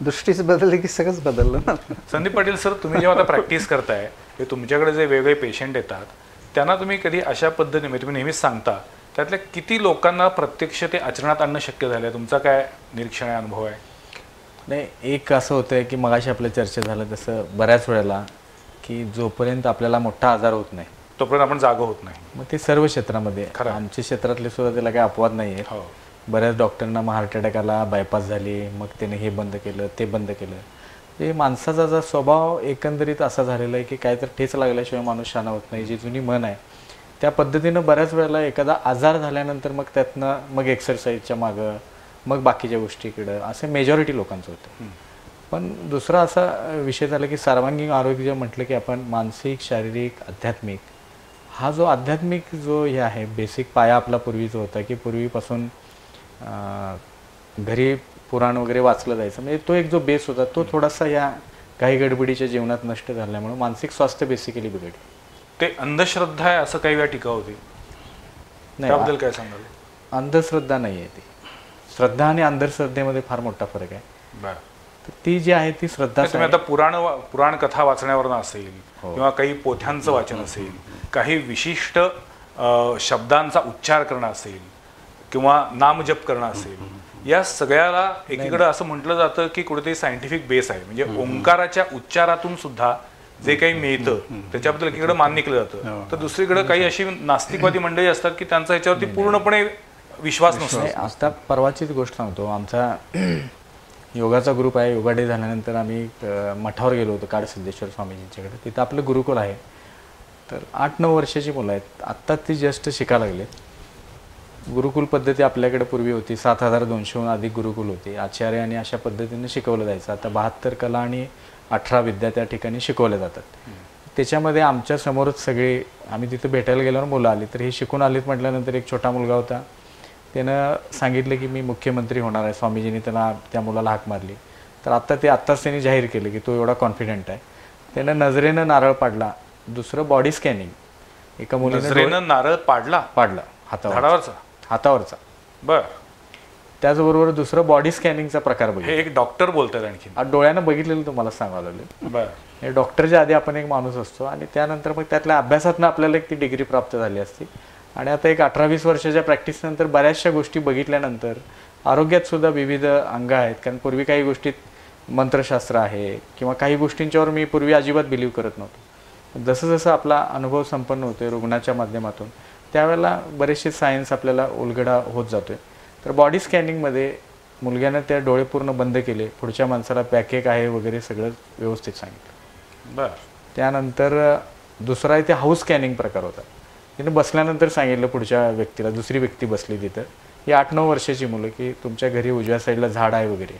दृष्टीच बदलली की सगळंच बदललं ना. संदीप पाटील सर, तुम्ही जेव्हा आता प्रॅक्टिस करताय, हे तुमच्याकडे जे वेगवेगळे पेशंट येतात त्यांना तुम्ही कधी अशा पद्धतीने, तुम्ही नेहमीच सांगता, त्यातल्या किती लोकांना प्रत्यक्ष ते आचरणात आणणं शक्य झालं? तुमचा काय निरीक्षण आहे, अनुभव आहे? नाही, एक असं होतं की मगाशी आपलं चर्चा झालं तसं बऱ्याच वेळेला की जोपर्यंत आपल्याला मोठा आजार होत नाही तोपर्यंत आपण जागा होत नाही. मग ते सर्व क्षेत्रामध्ये, आमच्या क्षेत्रातले सुद्धा त्याला काही अपवाद नाही आहे. बऱ्याच डॉक्टरांना हार्ट अटॅक आला, बायपास झाली, मग त्याने हे बंद केलं, ते बंद केलं. हे माणसाचा जर स्वभाव एकंदरीत असा झालेला आहे की काय तर ठेच लागल्याशिवाय माणूस शाना होत नाही, जी जुनी म्हण आहे त्या पद्धतीनं बऱ्याच वेळेला एखादा आजार झाल्यानंतर मग त्यातनं मग एक्सरसाइजच्या मागं, मग बाकीच्या गोष्टीकडं, असे मेजॉरिटी लोकांचं होतं. पण दुसरा असा विषय झाला की सर्वांगीण आरोग्य म्हटलं की आपण मानसिक, शारीरिक, आध्यात्मिक, हा जो आध्यात्मिक जो हे आहे बेसिक पाया आपला पूर्वी जो होता की पूर्वीपासून घरी पुराण वगैरे वाचलं जायचं, म्हणजे तो एक जो बेस होता तो थोडासा या काही गडबडीच्या जीवनात नष्ट झाल्यामुळे मानसिक स्वास्थ्य बेसिकली बिघडले. ते अंधश्रद्धा आहे असं काही वेळा टीका होती, त्याबद्दल काय सांगाल? अंधश्रद्धा नाही आहे ती. श्रद्धा आणि अंधश्रद्धेमध्ये फार मोठा फरक आहे. ती जी आहे ती श्रद्धा. तुम्ही आता पुराण कथा वाचण्यावरनं असेल किंवा काही पोथ्यांचं वाचन असेल, काही विशिष्ट शब्दांचा उच्चार करणं असेल किंवा नामजप करणं असेल, या सगळ्याला एकीकडे असं म्हटलं जातं की कुठेतरी सायंटिफिक बेस आहे. म्हणजे ओंकाराच्या उच्चारातून सुद्धा जे काही मिळतं त्याच्याबद्दल एकीकडे मान्य केलं जातं, तर दुसरीकडे काही अशी नास्तिकवादी मंडळी असतात की त्यांचा याच्यावरती पूर्णपणे विश्वास नसतो. आता परवाचीच गोष्ट सांगतो, आमचा योगाचा ग्रुप आहे. योगा डे झाल्यानंतर आम्ही मठावर गेलो होतो काडसिद्धेश्वर स्वामीजींच्याकडे. तिथं आपलं गुरुकुल आहे. तर 8-9 वर्षाची मुलं आहेत, आत्ता ती जस्ट शिकायला लागले. गुरुकुल पद्धती आपल्याकडे पूर्वी होती, 7200हून अधिक गुरुकुल होते, आचार्य आणि अशा पद्धतीने शिकवलं जायचं. आता 72 कला आणि 18 विद्या त्या ठिकाणी शिकवल्या जातात. त्याच्यामध्ये आमच्या समोरच सगळे, आम्ही तिथं भेटायला गेल्यावर मुलं आली, तर हे शिकून आलीत म्हटल्यानंतर एक छोटा मुलगा होता, त्यानं सांगितलं की मी मुख्यमंत्री होणार आहे. स्वामीजींनी त्याला, त्या मुलाला हाक मारली. तर आत्ताच त्यांनी जाहीर केलं की तो एवढा कॉन्फिडंट आहे. त्यानं नजरेनं नारळ पाडला. दुसरं बॉडी स्कॅनिंग, एका मुलीनं नारळ पाडला हातावरचा. बर. त्याचबरोबर दुसरं बॉडी स्कॅनिंगचा प्रकार बघितला. हे एक डॉक्टर बोलतात, आणखी डोळ्यानं बघितलेलं तुम्हाला सांगावं लागेल. बर. हे डॉक्टरच्या आधी आपण एक माणूस असतो आणि त्यानंतर मग त्यातल्या अभ्यासातनं आपल्याला एक ती डिग्री प्राप्त झाली असती आणि आता एक 18-20 वर्षाच्या प्रॅक्टिसनंतर बऱ्याचशा गोष्टी बघितल्यानंतर आरोग्यात सुद्धा विविध अंग आहेत. कारण पूर्वी काही गोष्टीत मंत्रशास्त्र आहे किंवा काही गोष्टींच्यावर मी पूर्वी अजिबात बिलीव्ह करत नव्हतो. जसं जसं आपला अनुभव संपन्न होतोय रुग्णाच्या माध्यमातून त्यावेळेला बरेचसे सायन्स आपल्याला उलगडा होत जातोय. तर बॉडी स्कॅनिंगमध्ये मुलग्यानं त्या डोळे पूर्ण बंद केले, पुढच्या माणसाला पॅकेक आहे वगैरे सगळं व्यवस्थित सांगितलं. बरं. त्यानंतर दुसरा आहे ते हाऊस स्कॅनिंग प्रकार होता. तिने बसल्यानंतर सांगितलं पुढच्या व्यक्तीला, दुसरी व्यक्ती बसली तिथं, ही 8-9 वर्षाची मुलं, की तुमच्या घरी उजव्या साईडला झाड आहे वगैरे.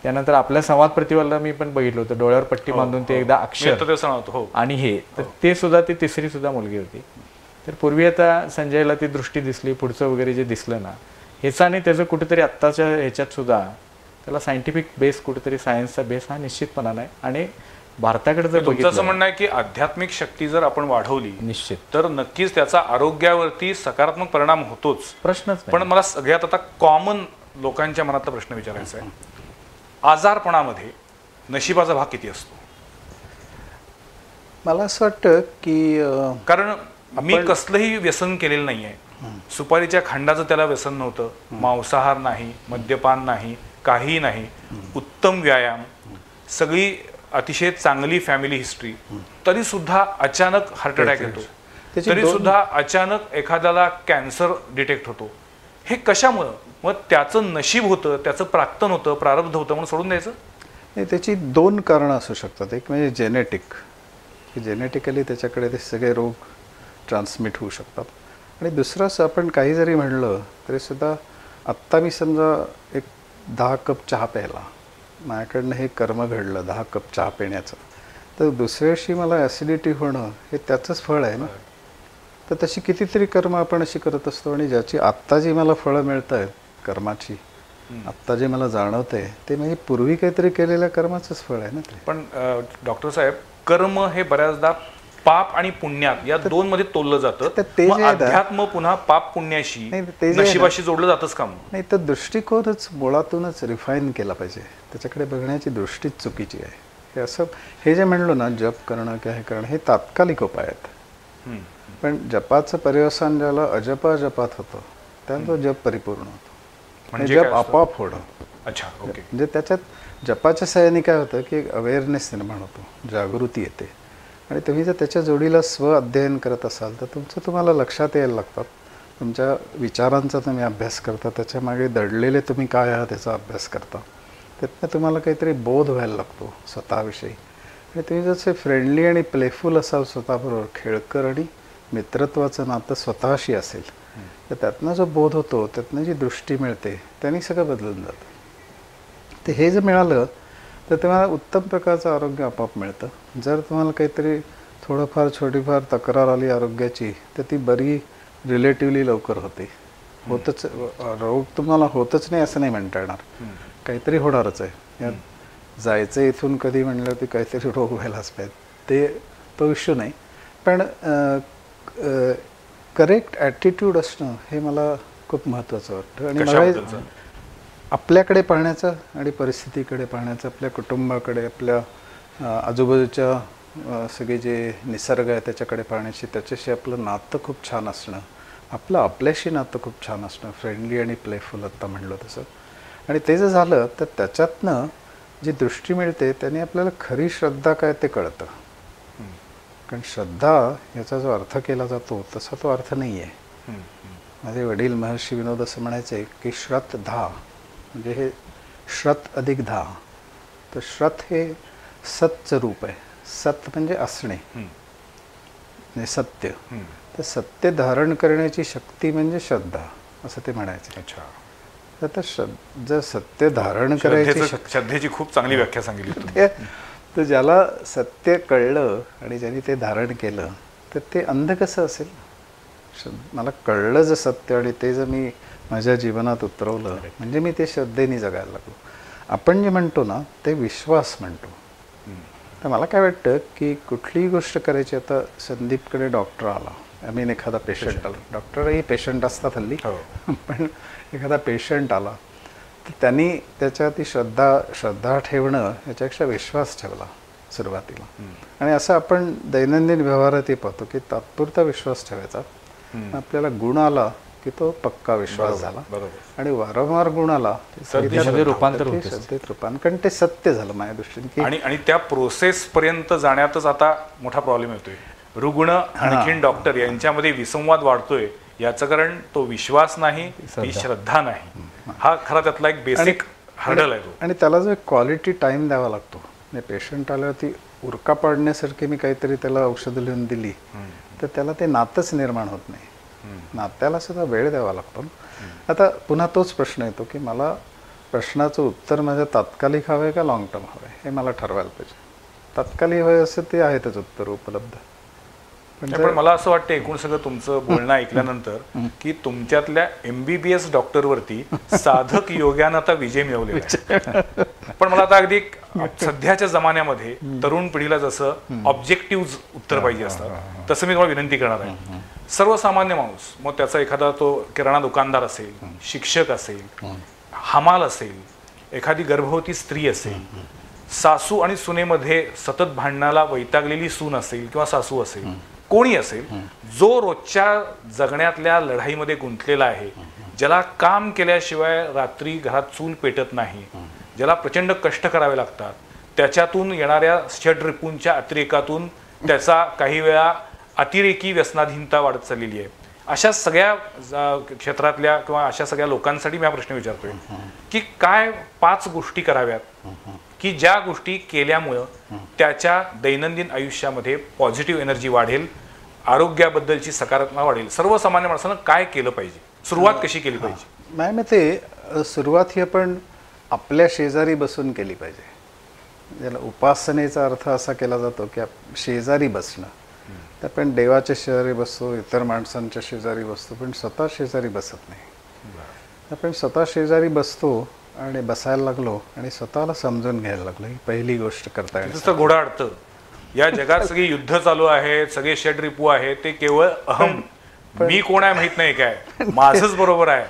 त्यानंतर आपल्या संवाद प्रतिवाला मी पण बघितलं होतं, डोळ्यावर पट्टी बांधून ते एकदा अक्षर आणि हे तर ते सुद्धा ती तिसरी सुद्धा मुलगी होती. तर पूर्वी आता संजयला ती दृष्टी दिसली, पुढचं वगैरे जे दिसलं ना, ह्याचा आणि त्याचं कुठेतरी आत्ताच्या ह्याच्यात सुद्धा त्याला सायंटिफिक बेस, कुठेतरी सायन्सचा बेस हा निश्चितपणा नाही. आणि भारताकडे जर तुमचं असं म्हणणं आहे की आध्यात्मिक शक्ती जर आपण वाढवली निश्चित तर नक्कीच त्याचा आरोग्यावरती सकारात्मक परिणाम होतोच. प्रश्नच पण मला सगळ्यात आता कॉमन लोकांच्या मनातला प्रश्न विचारायचा आहे, आजारपणामध्ये नशिबाचा भाग किती असतो? मला असं वाटतं की कारण मी कसलंही व्यसन केलेलं नाही आहे. सुपारीच्या खांडाचं त्याला व्यसन नव्हतं, मांसाहार नाही, मद्यपान नाही, काहीही नाही, उत्तम व्यायाम, सगळी अतिशय चांगली फॅमिली हिस्ट्री, तरी सुद्धा अचानक हार्ट अटॅक येतो, तरी सुद्धा अचानक एखाद्याला कॅन्सर डिटेक्ट होतो. हे कशामुळं? मग त्याचं नशीब होतं, त्याचं प्राक्तन होतं, प्रारब्ध होतं म्हणून सोडून द्यायचं? नाही, त्याची 2 कारणं असू शकतात. एक म्हणजे जेनेटिक, की जेनेटिकली त्याच्याकडे ते सगळे रोग ट्रान्समिट होऊ शकतात. आणि दुसरं असं, आपण काही जरी म्हणलं तरी सुद्धा आत्ता मी समजा एक 10 कप चहा प्यायला, माझ्याकडनं हे कर्म घडलं 10 कप चहा पिण्याचं, तर दुसऱ्या दिवशी मला ॲसिडिटी होणं हे त्याचंच फळ आहे ना. तर तशी कितीतरी कर्म आपण अशी करत असतो, आणि ज्याची आत्ता जी मला फळं मिळत आहेत कर्माची, आत्ता जे मला जाणवते ते म्हणजे पूर्वी काहीतरी केलेल्या कर्माचंच फळ आहे ना ते. पण डॉक्टर साहेब, कर्म हे बऱ्याचदा पाप आणि पुण्यात या 2 मध्ये तोललं जातं. मग अध्यात्म पुन्हा पाप पुण्याशी, नशिबाशी जोडलं जातंच का? नाही, तर दृष्टिकोनच मुळातूनच रिफाईन केला पाहिजे. त्याच्याकडे बघण्याची दृष्टीच चुकीची आहे. हे असं, हे जे म्हणलो ना, जप करणं किंवा हे करणं, हे तात्कालिक उपाय आहेत. पण जपाचं पर्यवसान ज्याला अजपा जपात होतं त्याला तो जप परिपूर्ण होतो, म्हणजे जप आपोआप होणं. अच्छा, ओके. म्हणजे त्याच्यात जपाच्या सहाय्याने काय होतं की एक अवेअरनेस निर्माण होतो, जागृती येते. आणि तुम्ही जर त्याच्या जोडीला स्व अध्ययन करत असाल तर तुम्हाला लक्षात यायला लागतात, तुमच्या विचारांचा तुम्ही अभ्यास करता, त्याच्या मागे दडलेले तुम्ही काय आहात त्याचा अभ्यास करता, त्यातनं तुम्हाला काहीतरी बोध व्हायला लागतो स्वतःविषयी. आणि तुम्ही जसे फ्रेंडली आणि प्लेफुल असाल स्वतःबरोबर, खेळकर आणि मित्रत्वाचं नातं स्वतःशी असेल, तर त्यातनं जो बोध होतो, त्यातनं जी दृष्टी मिळते, त्यांनी सगळं बदलून जातं. तर हे जर मिळालं तर तुम्हाला उत्तम प्रकारचं आरोग्य आपोआप मिळतं. जर तुम्हाला काहीतरी थोडंफार छोटीफार तक्रार आली आरोग्याची, तर ती बरी रिलेटिव्हली लवकर होते. होतच, रोग तुम्हाला होतच नाही असं नाही म्हणता येणार, काहीतरी होणारच आहे. यात जायचं इथून कधी म्हणलं की काहीतरी रोग व्हायलाच पाहिजे, तो इश्यू नाही. पण करेक्ट ॲटिट्यूड असणं हे मला खूप महत्त्वाचं वाटतं. आणि मला आपल्याकडे पाहण्याचं आणि परिस्थितीकडे पाहण्याचं, आपल्या कुटुंबाकडे, आपल्या आजूबाजूच्या सगळे जे निसर्ग आहे त्याच्याकडे पाहण्याची, त्याच्याशी आपलं नातं खूप छान असणं, आपलं आपल्याशी नातं खूप छान असणं, फ्रेंडली आणि प्लेफुल आत्ता म्हणलं तसं. आणि ते जर झालं तर त्याच्यातनं जी दृष्टी मिळते त्याने आपल्याला खरी श्रद्धा काय ते कळतं. कारण श्रद्धा याचा जो अर्थ केला जातो तसा तो अर्थ नाही आहे. माझे वडील महर्षी विनोद असं म्हणायचे की श्रत धा, म्हणजे हे श्रत अधिक धा. तर श्रत हे सतचं रूप आहे. सत म्हणजे असणे, म्हणजे सत्य. तर सत्य धारण करण्याची शक्ती म्हणजे श्रद्धा, असं ते म्हणायचे. अच्छा. तर जर सत्य धारण करायची, श्रद्धेची खूप चांगली व्याख्या सांगितली. तर ज्याला सत्य कळलं आणि ज्यांनी ते धारण केलं तर ते अंध कसं असेल? मला कळलं जर सत्य आणि ते जर मी माझ्या जीवनात उतरवलं म्हणजे मी ते श्रद्धेने जगायला लागलो. आपण जे म्हणतो ना ते विश्वास म्हणतो. तर मला काय वाटतं की कुठलीही गोष्ट करायची, आता संदीपकडे डॉक्टर आला, एखादा पेशंट आला, डॉक्टरही पेशंट असतात हल्ली, पण एखादा पेशंट आला तर त्यांनी त्याच्यावरती श्रद्धा ठेवणं याच्यापेक्षा विश्वास ठेवला सुरुवातीला. आणि असं आपण दैनंदिन व्यवहारातही पाहतो की तात्पुरता विश्वास ठेवायचा आपल्याला गुण आला की तो पक्का विश्वास झाला, बरोबर. आणि वारंवार गुण आला श्रद्धेमध्ये रूपांतर होते. श्रद्धेत रूपांतर, कारण ते सत्य झालं माझ्या दृष्टीने की आणि त्या प्रोसेस पर्यंत जाण्यातच आता मोठा प्रॉब्लेम येतोय. रुग्ण आणखीन डॉक्टर यांच्यामध्ये विसंवाद वाढतोय. याचं कारण तो विश्वास नाही, ती श्रद्धा नाही. हा खरा त्यातला एक बेसिक हर्डल आहे तो. आणि त्याला जो एक क्वालिटी टाइम द्यावा लागतो. पेशंट आल्यावरती उरका पाडण्यासारखी मी काहीतरी त्याला औषधं लिहून दिली तर त्याला ते नातंच निर्माण होत नाही. नात्याला सुद्धा वेळ द्यावा लागतो. आता पुन्हा तोच प्रश्न येतो की मला प्रश्नाचं उत्तर माझ्या तात्कालिक हवं आहे का लॉंग टर्म हवं आहे, हे मला ठरवायला पाहिजे. तात्कालिक हवं असेल ते आहेतच उत्तर उपलब्ध. पण मला असं वाटतं एकूण सगळं तुमचं बोलणं ऐकल्यानंतर की तुमच्यातल्या MBBS डॉक्टरवरती साधक योग्यानं आता विजय मिळवलेला आहे. पण मला आता अगदी सध्याच्या जमान्यामध्ये तरुण पिढीला जसं ऑब्जेक्टिव्ह उत्तर पाहिजे असतात तसं मी तुम्हाला विनंती करणार आहे. सर्वसामान्य माणूस, मग त्याचा एखादा तो किराणा दुकानदार असेल, शिक्षक असेल, हमाल असेल, एखादी गर्भवती स्त्री असेल, सासू आणि सुनेमध्ये सतत भांडणाला वैतागलेली सून असेल किंवा सासू असेल, कोणी असेल, जो रोजच्या जगण्यातल्या लढाईमध्ये गुंतलेला आहे, ज्याला काम केल्याशिवाय रात्री घरात चूल पेटत नाही, ज्याला प्रचंड कष्ट करावे लागतात, त्याच्यातून येणाऱ्या षड्रिपूंच्या अतिरेकातून त्याचा काही वेळा अतिरेकी व्यसनाधीनता वाढत चाललेली आहे. अशा सगळ्या क्षेत्रातल्या किंवा अशा सगळ्या लोकांसाठी मी हा प्रश्न विचारतोय की काय 5 गोष्टी कराव्यात की ज्या गोष्टी केल्यामुळं त्याच्या दैनंदिन आयुष्यामध्ये पॉझिटिव्ह एनर्जी वाढेल, आरोग्याबद्दलची सकारात्मकता वाढेल. सर्वसामान्य माणसानं काय केलं पाहिजे, सुरुवात कशी केली पाहिजे? माझ्या मते सुरुवात ही आपण आपल्या शेजारी बसून केली पाहिजे. ज्याला उपासनेचा अर्थ असा केला जातो की शेजारी बसणं. तर आपण देवाच्या शेजारी बसतो, इतर माणसांच्या शेजारी बसतो, पण स्वतः शेजारी बसत नाही. आपण स्वतः शेजारी बसतो आणि बसायला लागलो आणि स्वतःला समजून घ्यायला लागलो, ही पहिली गोष्ट करता येईल. नुसतं घोडा अडतं. या जगात सगळी युद्ध चालू आहेत, सगळे षड्रिपू आहेत, ते केवळ अहम, मी कोण आहे माहित नाही, काय माझंच बरोबर आहे,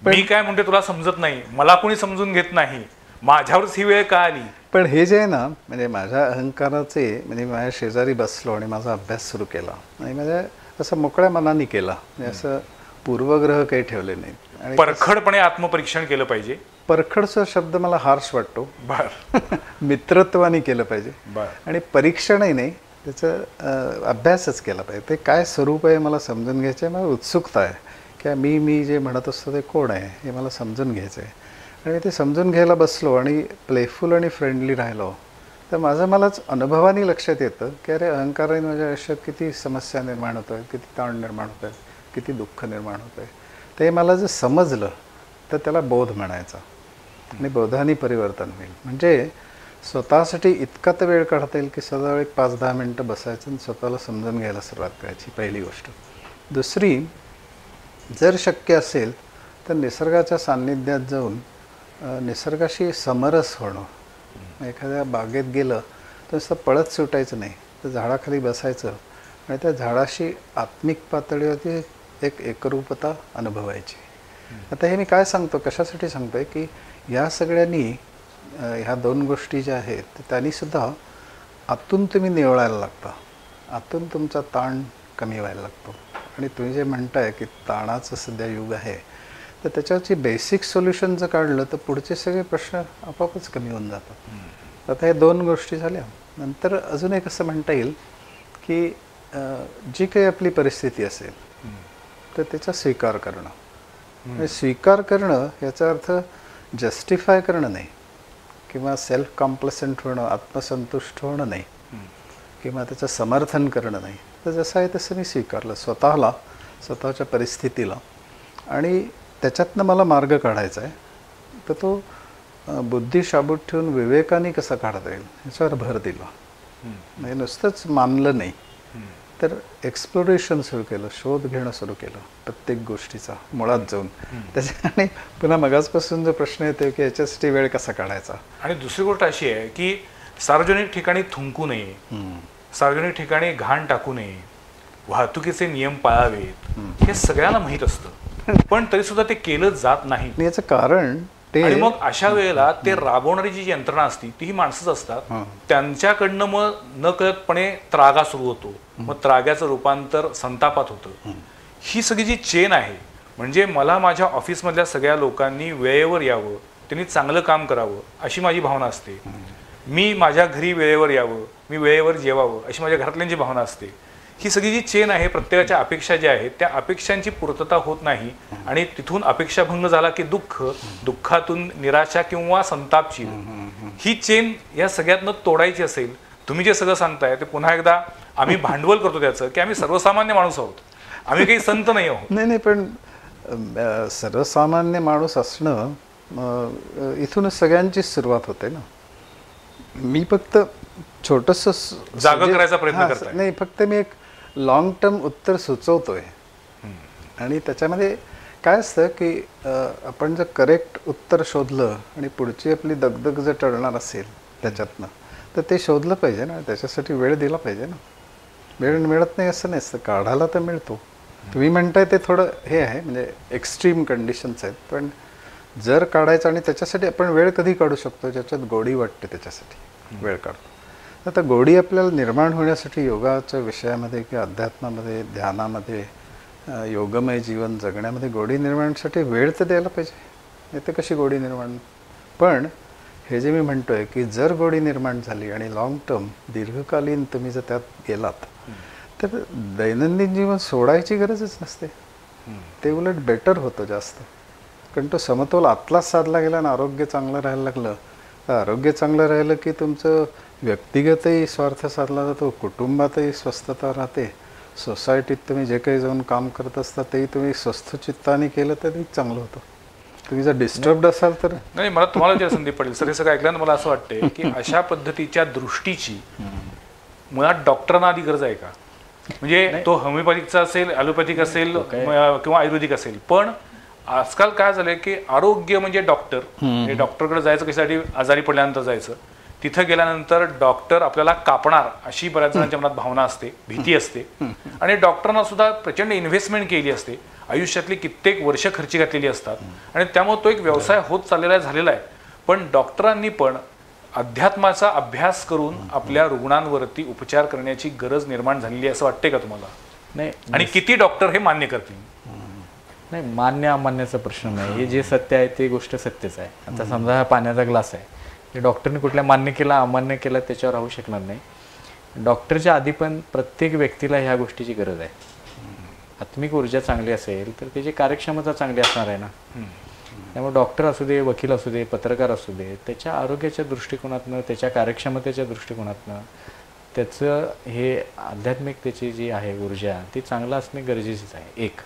मी काय म्हणते तुला समजत नाही, मला कोणी समजून घेत नाही, माझ्यावरच ही वेळ का आली. पण हे जे आहे ना, म्हणजे माझ्या अहंकाराचे, म्हणजे माझ्या शेजारी बसलो आणि माझा अभ्यास सुरू केला आणि माझ्या असं मोकळ्या मनाने केला, म्हणजे असं पूर्वग्रह काही ठेवले नाही. आणि परखडपणे आत्मपरीक्षण केलं पाहिजे. परखडचा शब्द मला हार्श वाटतो. बर. मित्रत्वाने केलं पाहिजे. बर. आणि परीक्षणही नाही, त्याचं अभ्यासच केला पाहिजे. ते काय स्वरूप आहे मला समजून घ्यायचं आहे. मला उत्सुकता आहे की मी जे म्हणत असतो ते कोण आहे हे मला समजून घ्यायचं आहे. आणि ते समजून घ्यायला बसलो आणि प्लेफुल आणि फ्रेंडली राहिलो तर मलाच अनुभवाने लक्षात येतं की अरे अहंकाराने माझ्या आयुष्यात किती समस्या निर्माण होत आहेत, किती ताण निर्माण होत आहेत, किती दुःख निर्माण होत आहे. ते मला जर समजलं तर त्याला बोध म्हणायचा आणि बोधाने परिवर्तन होईल. म्हणजे स्वतःसाठी इतका तर वेळ काढता येईल की सदा एक 5-10 मिनटं बसायचं आणि स्वतःला समजून घ्यायला सुरुवात करायची, पहिली गोष्ट. दुसरी, जर शक्य असेल तर निसर्गाच्या सान्निध्यात जाऊन निसर्गाशी समरस होणं. एखाद्या बागेत गेलं तर नुसतं पळत सुटायचं नाही, तर झाडाखाली बसायचं आणि त्या झाडाशी आत्मिक पातळीवरती एक एकरूपता अनुभवायची. आता हे मी काय सांगतो, कशासाठी सांगतोय की या सगळ्यांनी, ह्या 2 गोष्टी ज्या आहेत त्यांनी सुद्धा आतून तुम्ही निवळायला लागता, आतून तुमचा ताण कमी व्हायला लागतो. आणि तुम्ही जे म्हणताय की ताणाचं सध्या युग आहे, तर त्याच्यावरची बेसिक सोल्युशन जर काढलं तर पुढचे सगळे प्रश्न आपोआपच कमी होऊन जातात. आता हे 2 गोष्टी झाल्या. नंतर अजून एक असं म्हणता येईल की जी काही आपली परिस्थिती असेल तर त्याचा स्वीकार करणं. स्वीकार करणं याचा अर्थ जस्टिफाय करणं नाही किंवा सेल्फ कॉम्प्लेसंट होणं, आत्मसंतुष्ट होणं नाही किंवा त्याचं समर्थन करणं नाही. तर जसं आहे तसं मी स्वीकारलं स्वतःला, स्वतःच्या परिस्थितीला, आणि त्याच्यातनं मला मार्ग काढायचा आहे. तर तो बुद्धी शाबूत ठेवून विवेकाने कसा काढता येईल याच्यावर भर दिला. म्हणजे नुसतंच मानलं नाही, तर एक्सप्लोरेशन सुरू केलं, शोध घेणं सुरू केलं प्रत्येक गोष्टीचा मुळात जाऊन. त्याच्याने पुन्हा मगाचपासून जो प्रश्न येतो की याच्यासाठी वेळ कसा काढायचा. आणि दुसरी गोष्ट अशी आहे की सार्वजनिक ठिकाणी थुंकू नये, सार्वजनिक ठिकाणी घाण टाकू नये, वाहतुकीचे नियम पाळावेत, हे सगळ्यांना माहीत असतं, पण तरी सुद्धा ते केलं जात नाही. याचं कारण आणि मग अशा वेळेला ते राबवणारी जी यंत्रणा असती ती ही माणसंच असतात. त्यांच्याकडनं मग न कळतपणे त्रागा सुरू होतो, मग त्राग्याचं रूपांतर संतापात होतं. ही सगळी जी चेन आहे, म्हणजे मला माझ्या ऑफिसमधल्या सगळ्या लोकांनी वेळेवर यावं, त्यांनी चांगलं काम करावं अशी माझी भावना असते. मी माझ्या घरी वेळेवर यावं, मी वेळेवर जेवावं अशी माझ्या घरातल्यांची भावना असते. ही सगळी जी चेन आहे, प्रत्येकाच्या अपेक्षा ज्या आहेत त्या अपेक्षांची पूर्तता होत नाही आणि तिथून अपेक्षाभंग झाला की दुःख, दुःखातून निराशा किंवा संतापची ही चेन या सगळ्यातनं तोडायची असेल, तुम्ही जे सगळं सांगताय ते पुन्हा एकदा आम्ही भांडवल करतो त्याचं की आम्ही सर्वसामान्य माणूस आहोत, आम्ही काही संत नाही आहोत. नाही पण सर्वसामान्य माणूस असणं इथूनच सगळ्यांचीच सुरुवात होते ना. मी फक्त छोटंसं जागा करायचा प्रयत्न करताय. नाही, फक्त मी एक लॉंग टर्म उत्तर सुचवतोय. आणि त्याच्यामध्ये काय असतं की आपण जर करेक्ट उत्तर शोधलं आणि पुढची आपली दगदग जर टळणार असेल त्याच्यातनं, तर ते शोधलं पाहिजे ना, त्याच्यासाठी वेळ दिला पाहिजे ना. वेळ मिळत नाही असं नसतं, काढायला तर मिळतो. तुम्ही म्हणताय ते थोडं हे आहे, म्हणजे एक्स्ट्रीम कंडिशन्स आहेत, पण जर काढायचं आणि त्याच्यासाठी आपण वेळ कधी काढू शकतो, ज्याच्यात गोडी वाटते त्याच्यासाठी वेळ काढतो. आता गोडी आपल्याला निर्माण होण्यासाठी योगाच्या विषयामध्ये किंवा अध्यात्मामध्ये, ध्यानामध्ये, योगमय जीवन जगण्यामध्ये गोडी निर्माणासाठी वेळ तर द्यायला पाहिजे. नाही तर कशी गोडी निर्माण. पण हे जे मी म्हणतोय की जर गोडी निर्माण झाली आणि लॉंग टर्म दीर्घकालीन तुम्ही जर त्यात गेलात, तर दैनंदिन जीवन सोडायची गरजच नसते. ते उलट बेटर होतं जास्त. कारण तो समतोल आतलाच साधला गेला आणि आरोग्य चांगलं राहायला लागलं, तर आरोग्य चांगलं राहिलं की तुमचं व्यक्तिगतही स्वार्थ साधला जातो, कुटुंबातही स्वस्थता राहते, सोसायटीत तुम्ही जे काही जाऊन काम करत असता तेही तुम्ही स्वस्थ चित्ताने केलं तरी चांगलं होतं. तुम्ही जर डिस्टर्ब्ड असाल तर नाही. मला तुम्हाला जे संधी पडेल सर, हे सगळं ऐकल्यानं मला असं वाटतंय की अशा पद्धतीच्या दृष्टीची मुळात डॉक्टरांना आधी गरज आहे का? म्हणजे तो होमिओपॅथिकचा असेल, ॲलोपॅथिक असेल किंवा आयुर्वेदिक असेल, पण आजकाल काय झालंय की आरोग्य म्हणजे डॉक्टर. डॉक्टरकडे जायचं कशासाठी? आजारी पडल्यानंतर जायचं. तिथं गेल्यानंतर डॉक्टर आपल्याला कापणार अशी बऱ्याच जणांच्या मनात भावना असते, भीती असते. आणि डॉक्टरांना सुद्धा प्रचंड इन्व्हेस्टमेंट केली असते, आयुष्यातली कित्येक वर्ष खर्ची घातलेली असतात आणि त्यामुळे तो एक व्यवसाय होत चाललेला झालेला आहे. पण डॉक्टरांनी पण अध्यात्माचा अभ्यास करून आपल्या रुग्णांवरती उपचार करण्याची गरज निर्माण झालेली आहे असं वाटते का तुम्हाला? नाही. आणि किती डॉक्टर हे मान्य करतील? नाही, मान्य अमान्याचा प्रश्न नाही. हे जे सत्य आहे ते गोष्ट सत्यच आहे. आता समजा हा पाण्याचा ग्लास आहे, हे डॉक्टरने कुठल्या मान्य केला अमान्य केला त्याच्यावर राहू शकणार नाही. डॉक्टरच्या आधी पण प्रत्येक व्यक्तीला ह्या गोष्टीची गरज आहे. आत्मिक ऊर्जा चांगली असेल तर त्याची कार्यक्षमता चांगली असणार आहे ना. त्यामुळे डॉक्टर असू दे, वकील असू दे, पत्रकार असू दे, त्याच्या आरोग्याच्या दृष्टिकोनातनं, त्याच्या कार्यक्षमतेच्या दृष्टिकोनातनं त्याचं हे आध्यात्मिकतेची जी आहे ऊर्जा ती चांगलं असणे गरजेचंच आहे. एक.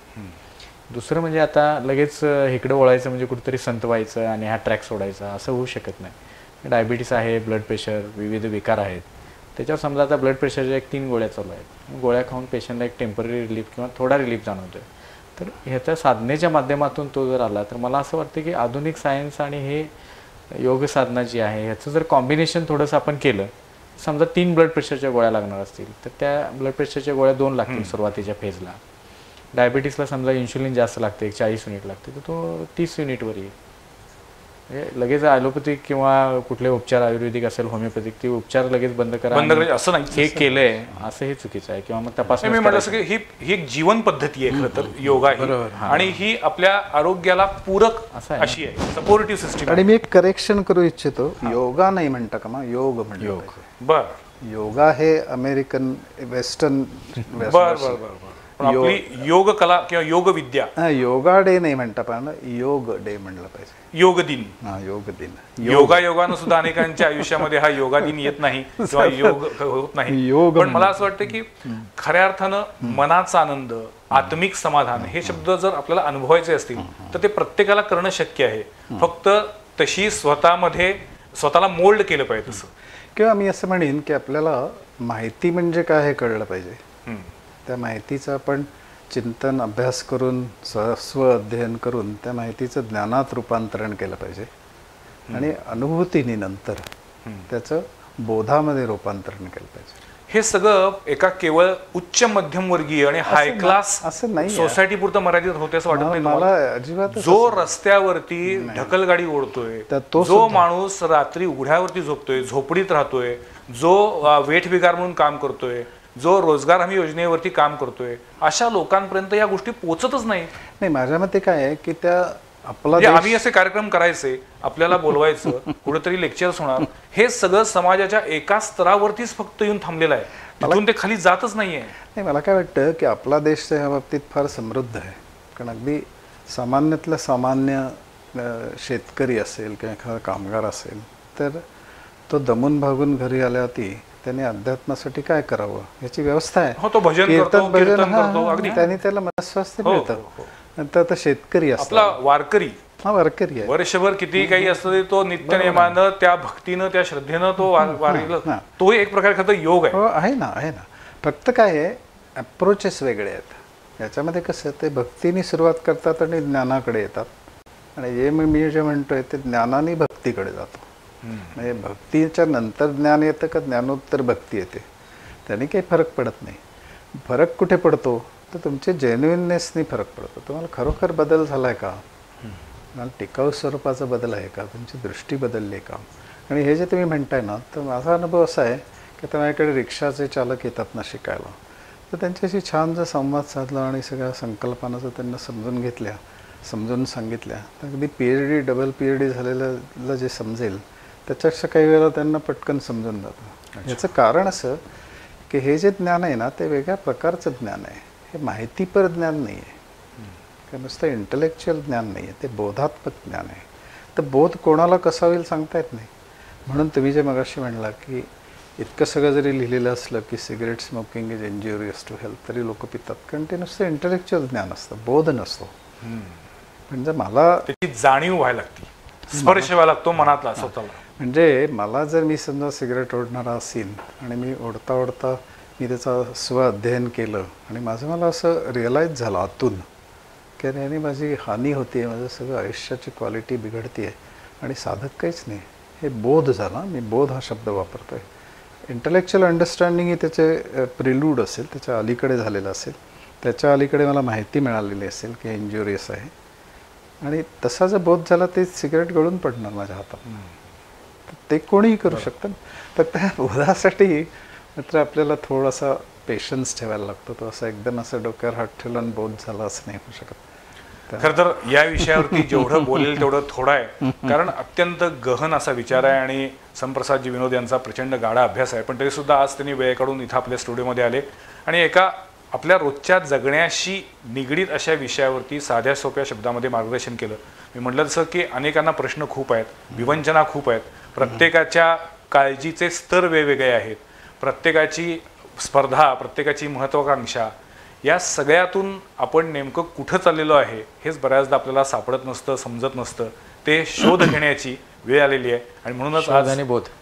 दुसरं म्हणजे आता लगेच इकडं वळायचं म्हणजे कुठेतरी संत व्हायचं आणि हा ट्रॅक सोडायचा असं होऊ शकत नाही. डायबिटीस आहे, ब्लड प्रेशर, विविध विकार आहेत, त्याच्यावर समजा आता ब्लड प्रेशरच्या 3 गोळ्या चालू आहेत. गोळ्या खाऊन पेशंटला एक टेम्पररी रिलीफ किंवा थोडा रिलीफ जाणवतोय. तर ह्याच्या साधनेच्या माध्यमातून तो जर आला तर मला असं वाटतं की आधुनिक सायन्स आणि हे योग साधना जी आहे ह्याचं जर कॉम्बिनेशन थोडंसं आपण केलं, समजा 3 ब्लड प्रेशरच्या गोळ्या लागणार असतील तर त्या ब्लड प्रेशरच्या गोळ्या 2 लागतील सुरुवातीच्या फेजला. डायबिटीसला समजा इन्शुलिन जास्त लागते, 40 युनिट लागते, तर तो 30 युनिटवर येईल. म्हणजे लगेच ॲलोपॅथिक किंवा कुठले उपचार आयुर्वेदिक असेल, होमिओपॅथिक, ते उपचार लगेच बंद करा असं नाही. हे केलंय असं हे चुकीचं आहे. किंवा मग तपासणी. मी म्हटलं की ही एक जीवन पद्धती आहे खरं तर योगा ही, आणि ही आपल्या आरोग्याला पूरक अशी आहे, सपोर्टिव्ह सिस्टीम. आणि मी एक करेक्शन करू इच्छितो, योगा नाही म्हणता का, मग योग म्हणतो. योग. बर. योगा हे अमेरिकन वेस्टर्न. बर. आपली योग कला किंवा योग विद्या. योगा डे नाही म्हणता, पण योग डे म्हणलं पाहिजे. योग दिन. योग दिन. योगानं सुद्धा अनेकांच्या आयुष्यामध्ये हा योगा दिन येत नाही किंवा योग होत नाही. पण मला असं वाटतं की खऱ्या अर्थानं मनाचा आनंद, आत्मिक समाधान हे शब्द जर आपल्याला अनुभवायचे असतील तर ते प्रत्येकाला करणं शक्य आहे. फक्त तशी स्वतःला मोल्ड केलं पाहिजे तसं. किंवा मी असं म्हणेन की आपल्याला माहिती म्हणजे काय हे कळलं पाहिजे. त्या माहितीचं आपण चिंतन, अभ्यास करून, स्व अध्ययन करून त्या माहितीचं ज्ञानात रूपांतरण केलं पाहिजे आणि अनुभूतीने नंतर त्याचं बोधामध्ये रूपांतरण केलं पाहिजे. हे सगळं एका केवळ उच्च मध्यमवर्गीय आणि हाय क्लास असं नाही, सोसायटी पुरतं मर्यादित होते असं वाटत नाही मला अजिबात. जो रस्त्यावरती ढकलगाडी ओढतोय, जो माणूस रात्री उघड्यावरती झोपतोय, झोपडीत राहतोय, जो वेठबिगार म्हणून काम करतोय, जो रोजगार हमी योजनेवरती काम करतोय अशा लोकांपर्यंत या गोष्टी पोहोचतच नाही. नाही, माझ्या मते काय आहे की त्या आपला म्हणजे आम्ही असे कार्यक्रम करायचे, आपल्याला बोलवायचं, कुठेतरी लेक्चर्स होणार, हे सगळं समाजाच्या एका स्तरावरतीच फक्त येऊन थांबलेलं आहे, तिथून ते खाली जातच नाहीये. नाही, मला काय वाटतं की आपला देश या बाबतीत फार समृद्ध आहे. कारण अगदी सामान्यातला सामान्य शेतकरी असेल किंवा एखादा कामगार असेल तर तो दमून भागून घरी आल्यावरती त्याने अध्यात्मासाठी काय करावं याची व्यवस्था आहे. हो, तो भजन करतो, कीर्तन करतो, अगदी त्याने त्याला मनस्वास्थ्य हो, मिळतं. हो. नंतर आता शेतकरी आपला असतो, वारकरी हा वारकरी आहे, वर्षभर किती काही असतं तरी तो नित्य नियमानं, त्या भक्तीनं, त्या श्रद्धेनं तो वारीला, तो एक प्रकारे खरं तर योग आहे. हो, आहे ना, आहे ना. फक्त काय आहे, अप्रोचेस वेगळे आहेत. याच्यामध्ये कसं ते भक्तीने सुरुवात करतात आणि ज्ञानाकडे येतात, आणि जे मी जे म्हणतोय ते ज्ञानाने भक्तीकडे जातो. म्हणजे भक्तीच्या नंतर ज्ञान येतं का ज्ञानोत्तर भक्ती येते, त्याने काही फरक पडत नाही. फरक कुठे पडतो तर तुमचे जेन्युइननेसनी फरक पडतो. तुम्हाला खरोखर बदल झाला आहे का, तुम्हाला टिकाऊ स्वरूपाचा बदल आहे का, तुमची दृष्टी बदलली आहे का. आणि हे जे तुम्ही म्हणताय ना, तर माझा अनुभव असा आहे की आता माझ्याकडे रिक्षाचे चालक येतात ना शिकायला, तर त्यांच्याशी छान जर संवाद साधला आणि सगळ्या संकल्पना जर त्यांना समजून सांगितल्या, तर अगदी PhD डबल PhD झालेलं जे समजेल त्याच्यापेक्षा काही वेळेला त्यांना पटकन समजून जातं. याचं कारण असं की हे जे ज्ञान आहे ना ते वेगळ्या प्रकारचं ज्ञान आहे. हे माहितीपर ज्ञान नाही आहे, किंवा नुसतं इंटलेक्च्युअल ज्ञान नाही आहे, ते बोधात्मक ज्ञान आहे. तर बोध कोणाला कसा होईल सांगता येत नाही. म्हणून तुम्ही जे मगाशी म्हणला की इतकं सगळं जरी लिहिलेलं असलं की cigarette smoking is injurious to health, तरी लोक पितात, कारण ते नुसतं इंटलेक्च्युअल ज्ञान असतं, बोध नसतो. म्हणजे मला त्याची जाणीव व्हायला लागते, स्पर्श व्हायला लागतो मनातला स्वतःला. म्हणजे मला जर मी समजा सिगरेट ओढणारा असेल आणि मी ओढता ओढता मी त्याचं स्वअध्ययन केलं आणि मला असं रिअलाईज झालं आतून की अरे याने माझी हानी होती आहे, माझं सगळं आयुष्याची क्वालिटी बिघडती आहे, आणि साधक काहीच नाही, हे बोध झाला. मी बोध हा शब्द वापरतो आहे. इंटलेक्च्युअल अंडरस्टँडिंग ही त्याचे प्रिल्यूड असेल, त्याच्या अलीकडे झालेलं असेल, त्याच्या अलीकडे मला माहिती मिळालेली असेल की इंज्युरियस आहे, आणि तसा जर बोध झाला ते सिगरेट गळून पडणार माझ्या हातात. ते कोणीही करू शकतं. तर त्या बोधासाठी मात्र आपल्याला थोडासा पेशन्स ठेवायला लागतो. तो असं एकदम असं डोक्यावर हात ठेवला आणि बोध झाला असं नाही होऊ शकत. खरं तर या विषयावरती जेवढं बोलेल तेवढं थोडं आहे, कारण अत्यंत गहन असा विचार आहे आणि समप्रसादजी विनोद यांचा प्रचंड गाढा अभ्यास आहे. पण तरी सुद्धा आज त्यांनी वेळ काढून इथं आपल्या स्टुडिओमध्ये आले आणि एका आपल्या रोजच्या जगण्याशी निगडीत अशा विषयावरती साध्या सोप्या शब्दामध्ये मार्गदर्शन केलं. मी म्हटलं तसं की अनेकांना प्रश्न खूप आहेत, विवंचना खूप आहेत, प्रत्येकाच्या काळजीचे स्तर वेगवेगळे आहेत, प्रत्येकाची स्पर्धा, प्रत्येकाची महत्त्वाकांक्षा, या सगळ्यातून आपण नेमकं कुठं चाललेलो आहे हेच बऱ्याचदा आपल्याला सापडत नसतं, समजत नसतं. ते शोध घेण्याची वेळ आलेली आहे आणि म्हणूनच आज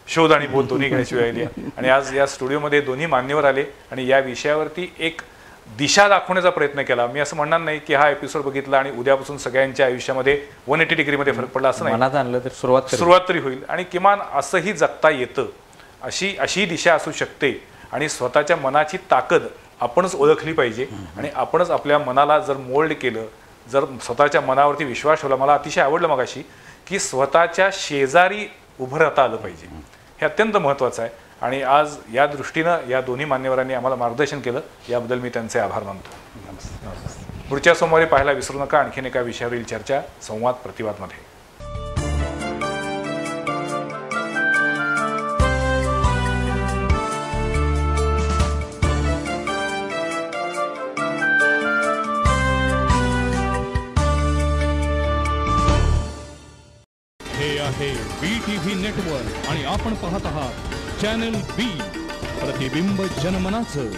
शोध आणि बोध दोन्ही घेण्याची वेळ आली आहे. आणि आज या स्टुडिओमध्ये दोन्ही मान्यवर आले आणि या विषयावरती एक दिशा दाखवण्याचा प्रयत्न केला. मी असं म्हणणार नाही की हा एपिसोड बघितला आणि उद्यापासून सगळ्यांच्या आयुष्यामध्ये 180 डिग्रीमध्ये फरक पडला, असं नाही. मनात आणलं तर सुरुवात तरी होईल आणि किमान असंही जगता येतं, अशी दिशा असू शकते. आणि स्वतःच्या मनाची ताकद आपणच ओळखली पाहिजे आणि आपणच आपल्या मनाला जर मोल्ड केलं, जर स्वतःच्या मनावरती विश्वास ठेवला. मला अतिशय आवडलं मगाशी की स्वतःच्या शेजारी उभं राहता आलं पाहिजे, हे अत्यंत महत्त्वाचं आहे. आणि आज या दृष्टीनं या दोन्ही मान्यवरांनी आम्हाला मार्गदर्शन केलं, याबद्दल मी त्यांचे आभार मानतो. पुढच्या सोमवारी पाहायला विसरू नका आणखीन एका विषयावरील चर्चा संवाद प्रतिवादमध्ये. हे आहे BTV नेटवर्क आणि आपण पाहत आहात चॅनल B, प्रतिबिंब जनमनाचं.